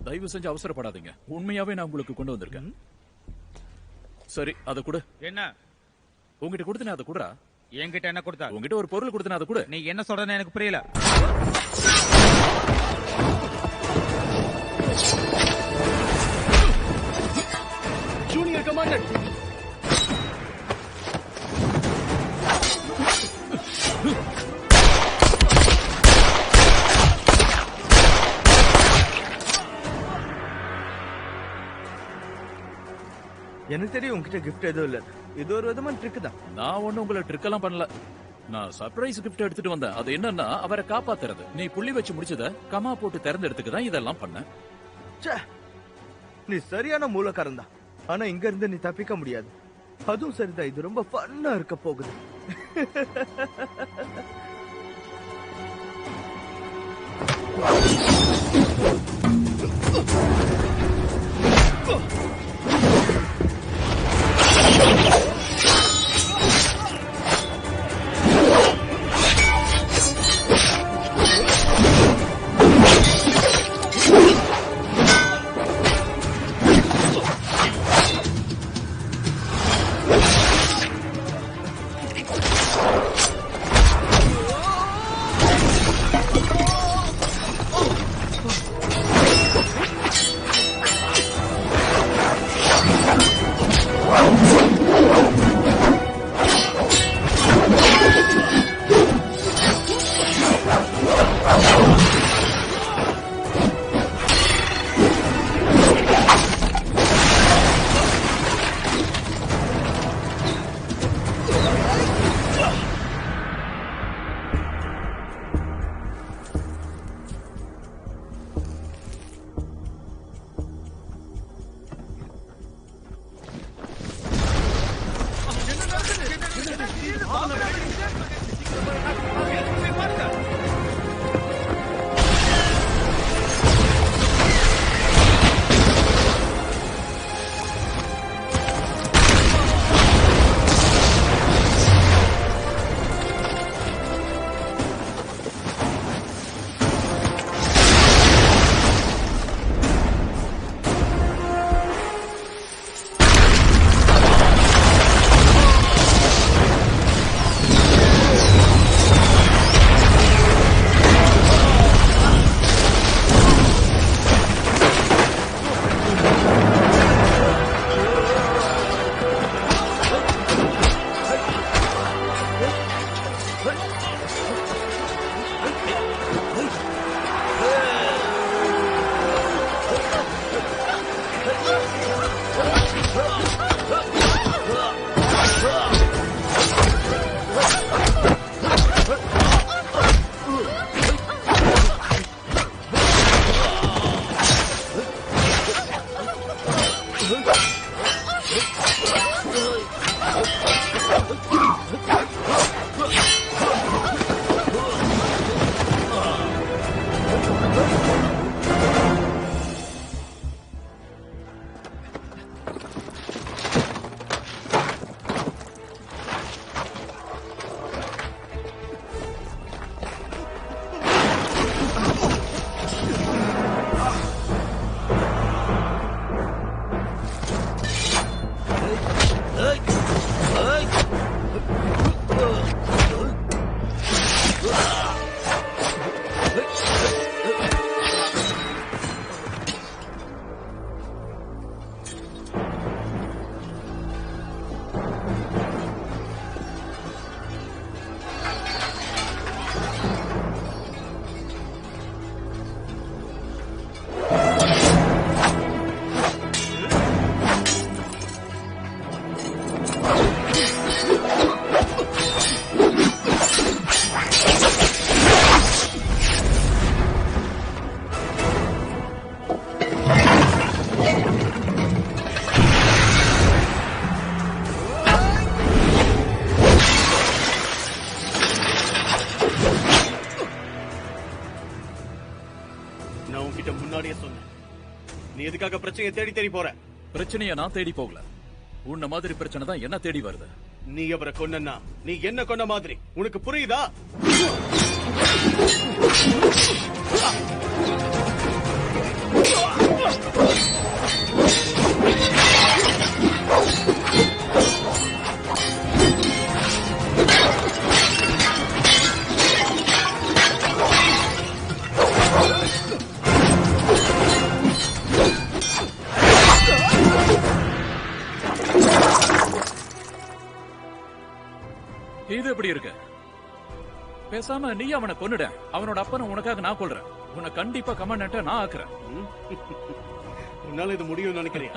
தயவு செஞ்சு அவசரப்படாதீங்க. உண்மையாவே நான் உங்களுக்கு கொண்டு வந்திருக்கேன். சரி, அதை கொடு. என்ன உங்ககிட்ட கொடுத்தனே, அதை கொடுறா. என்கிட்ட என்ன கொடுத்தா? உங்ககிட்ட ஒரு பொருள் கொடுத்தனே, அதை கொடு. நீ என்ன சொல்றன்னு எனக்கு புரியல. ஜூனியர் கமாண்டர், எனக்கு தெரியும் உங்ககிட்ட gift எதுவும் இல்ல. இது ஒரு விதமான ட்ரிக் தான். நான் ஒண்ணு உங்களை ட்ரிக் எல்லாம் பண்ணல. நான் சர்ப்ரைஸ் கிஃப்ட் எடுத்துட்டு வந்தேன். அது என்னன்னா, அவரை காப்பாத்துறது. நீ புள்ளி வச்சு முடிச்சத கமா போட்டு திறந்தெடுத்துக்கு தான் இதெல்லாம் பண்ணேன். ச்சே, நீ சரியான மூலக்காரன் தான். ஆனா இங்க இருந்து நீ தப்பிக்க முடியாது. அதுவும் சரிதான், இது ரொம்ப ஃபன்னா இருக்க போகுது. நீ எதுக்காக பிரச்சனையை தேடி தேடி போற? பிரச்சனைய நான் தேடி போகல, உன்ன மாதிரி பிரச்சனை தான் என்ன தேடி வருது. நீ அவரை கொன்னா நீ என்ன கொன்ன மாதிரி உனக்கு புரியுதா? இது எப்படி இருக்கு? பேசாம நீ அவனை கொன்னுட. அவனோட அப்பனை உனக்காக நான் கொல்றேன். உன்னை கண்டிப்பா கமாண்டன்ட்ட நான் ஆக்குறேன். உன்னால இது முடியும்னு நினைக்கிறியா?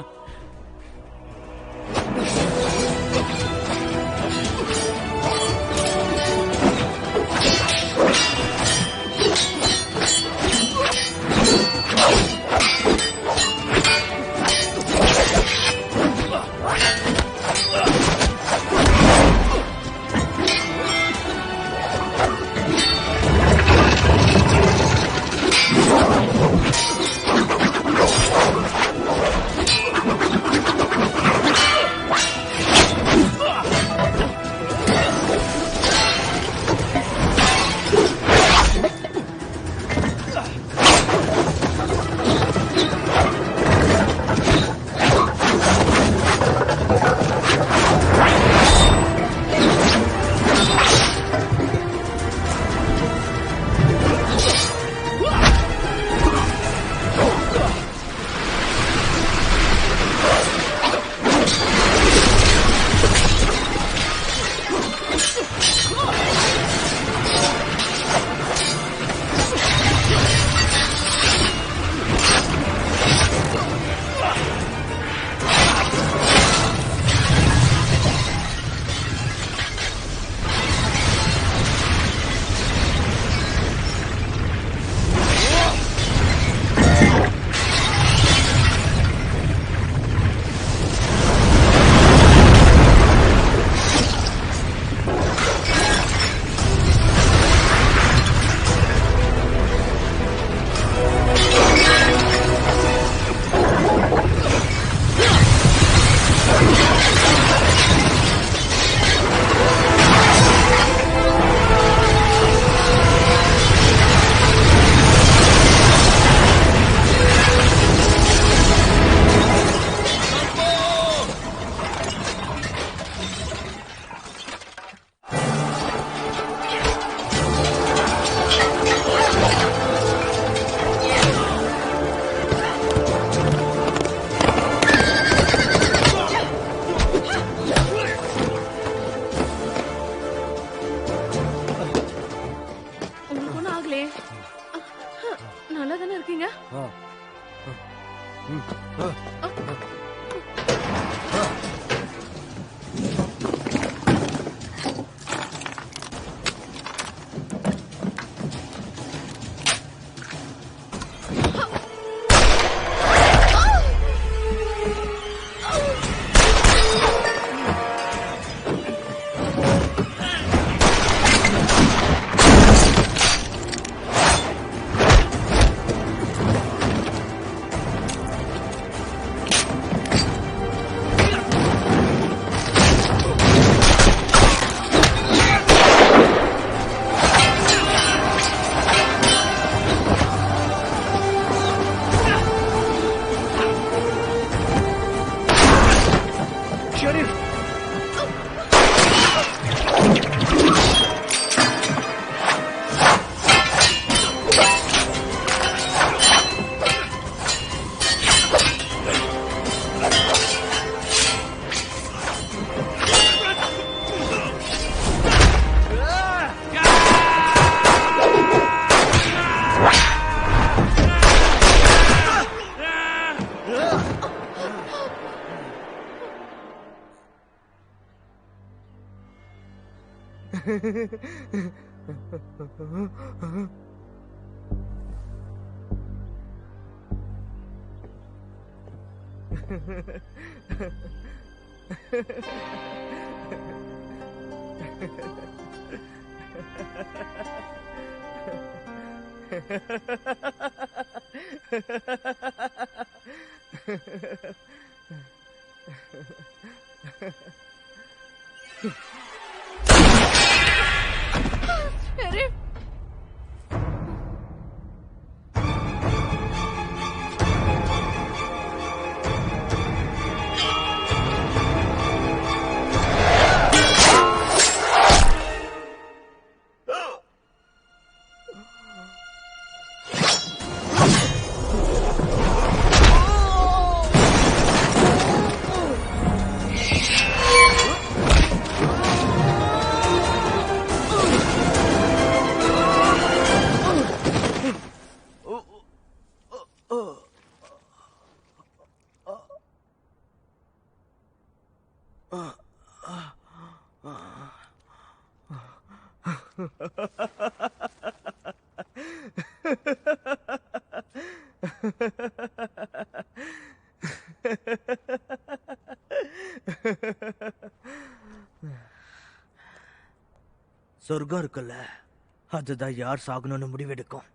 நல்லா தானே இருக்கீங்க? ஷெரீப், சொர்க்கம் இருக்குல்ல, அதுதான் யார் சாகணும்னு முடிவெடுக்கும்.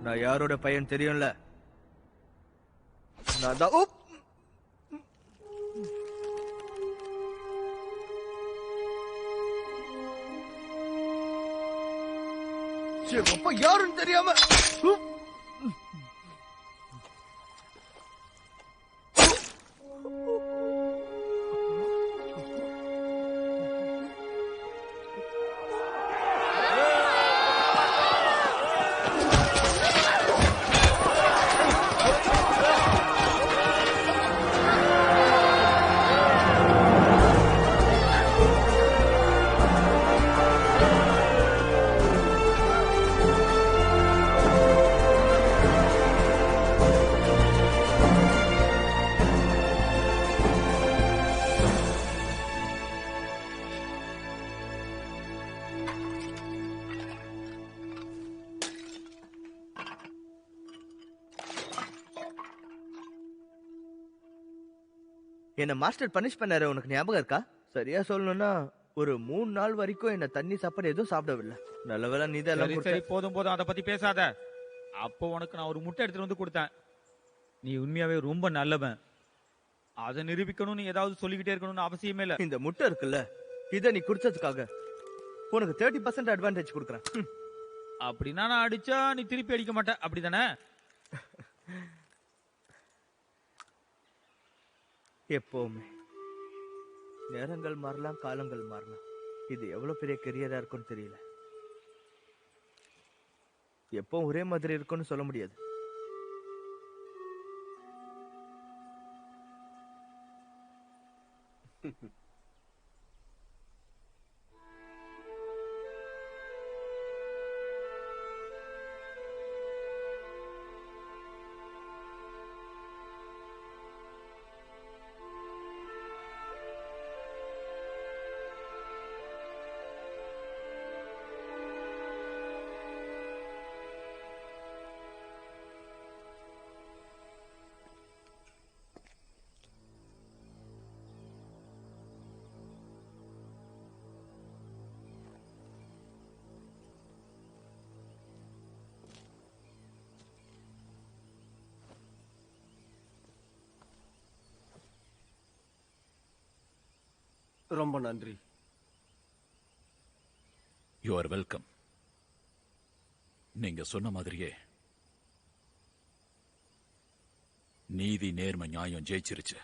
நான் யாரோட பையன் தெரியும்ல? நான் தான். அப்பா யாருன்னு தெரியாம என்ன மாஸ்டர் பனிஷ் பண்ணாரு, உனக்கு ஞாபகம் இருக்கா? சரியா சொல்லணும்னா ஒரு 3 நாள் வரைக்கும் என்ன தண்ணி சாப்பாடு எதுவும் சாப்பிடவில்லை. நல்லவேளை நீ தான் எல்லாம் சரி போதும் போதும், அதை பத்தி பேசாத. அப்போ உனக்கு நான் ஒரு முட்டை எடுத்துட்டு வந்து கொடுத்தேன். நீ உண்மையாவே ரொம்ப நல்லவன். அதை நிரூபிக்கணும்னு ஏதாவது சொல்லிக்கிட்டே இருக்கணும்னு அவசியமே இல்ல. இந்த முட்டை இருக்குல்ல, இதை நீ குடிச்சதுக்காக உனக்கு 30% அட்வான்டேஜ் கொடுக்குறேன். அப்படின்னா நான் அடிச்சா நீ திருப்பி அடிக்க மாட்ட, அப்படிதானே? எப்பவுமே நேரங்கள் மாறலாம், காலங்கள் மாறலாம். இது எவ்வளவு பெரிய கெரியரா இருக்கும்னு தெரியல. எப்பவும் ஒரே மாதிரி இருக்கும்னு சொல்ல முடியாது. ரொம்ப நன்றி. You are welcome. நீங்க சொன்ன மாதிரியே நீதி, நேர்மை, நியாயம் ஜெயிச்சிருச்சு.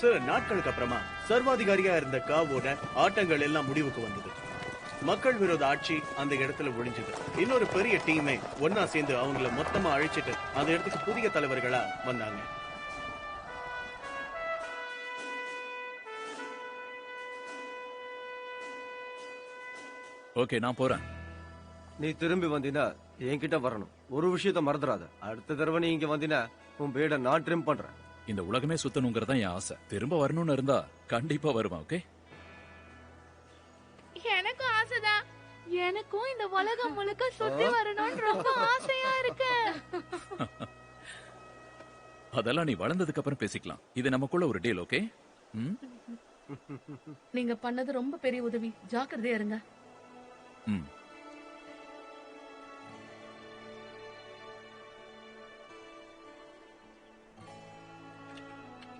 சில நாட்களுக்கு அப்புறமா சர்வாதிகாரியா இருந்த காவோட ஆட்டங்கள் எல்லாம் முடிவுக்கு வந்தது. மக்கள் விரோத ஆட்சி அந்த இடத்துல ஒழிஞ்சது. இன்னொரு பெரிய டீமே ஒன்னா சேர்ந்து அவங்கள மொத்தமா அழிச்சிட்டு அந்த இடத்துக்கு புதிய தலைவர்களா வந்தாங்க. ஓகே, நான் போறேன். நீ திரும்பி வந்தீனா என்கிட்ட வரணும். ஒரு விஷயத்த மறந்துடாத. அடுத்த தடவை நீ இங்க வந்தீனா உன் பேட நான் ட்ரிம் பண்றேன். இந்த உலகமே சுத்தணுங்கிறதா என் ஆசை. திரும்ப வரணும்னு இருந்தா கண்டிப்பா வருவேன். ஓகே, எனக்கும் ஆசைதான். எனக்கும் இந்த உலகம் முழுக்க சுத்தி வரணும்னு ரொம்ப ஆசையா இருக்கு. அதெல்லாம் நீ வளர்ந்ததுக்கு அப்புறம் பேசிக்கலாம். இது நமக்குள்ள ஒரு டீல். ஓகே? நீங்க பண்ணது ரொம்ப பெரிய உதவி. ஜாக்கிரதையா இருங்க.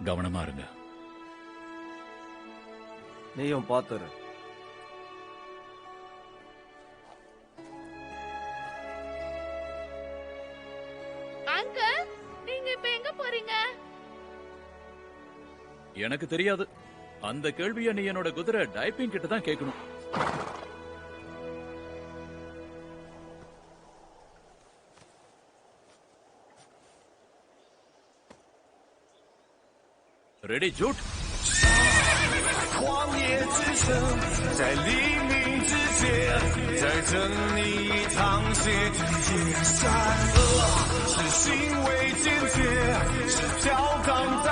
கவனமா இருங்க. நீயும் பாத்துரு. அங்கிள், நீங்க இப்ப எங்க போறீங்க? எனக்கு தெரியாது. அந்த கேள்வியை நீ என்னோட குதிரை டைப்பிங் கிட்ட தான் கேட்கணும். ரெடி ஜூட்?旷野之声，在黎明之间，在这里淌血之间，善恶是行为简洁，是飘荡在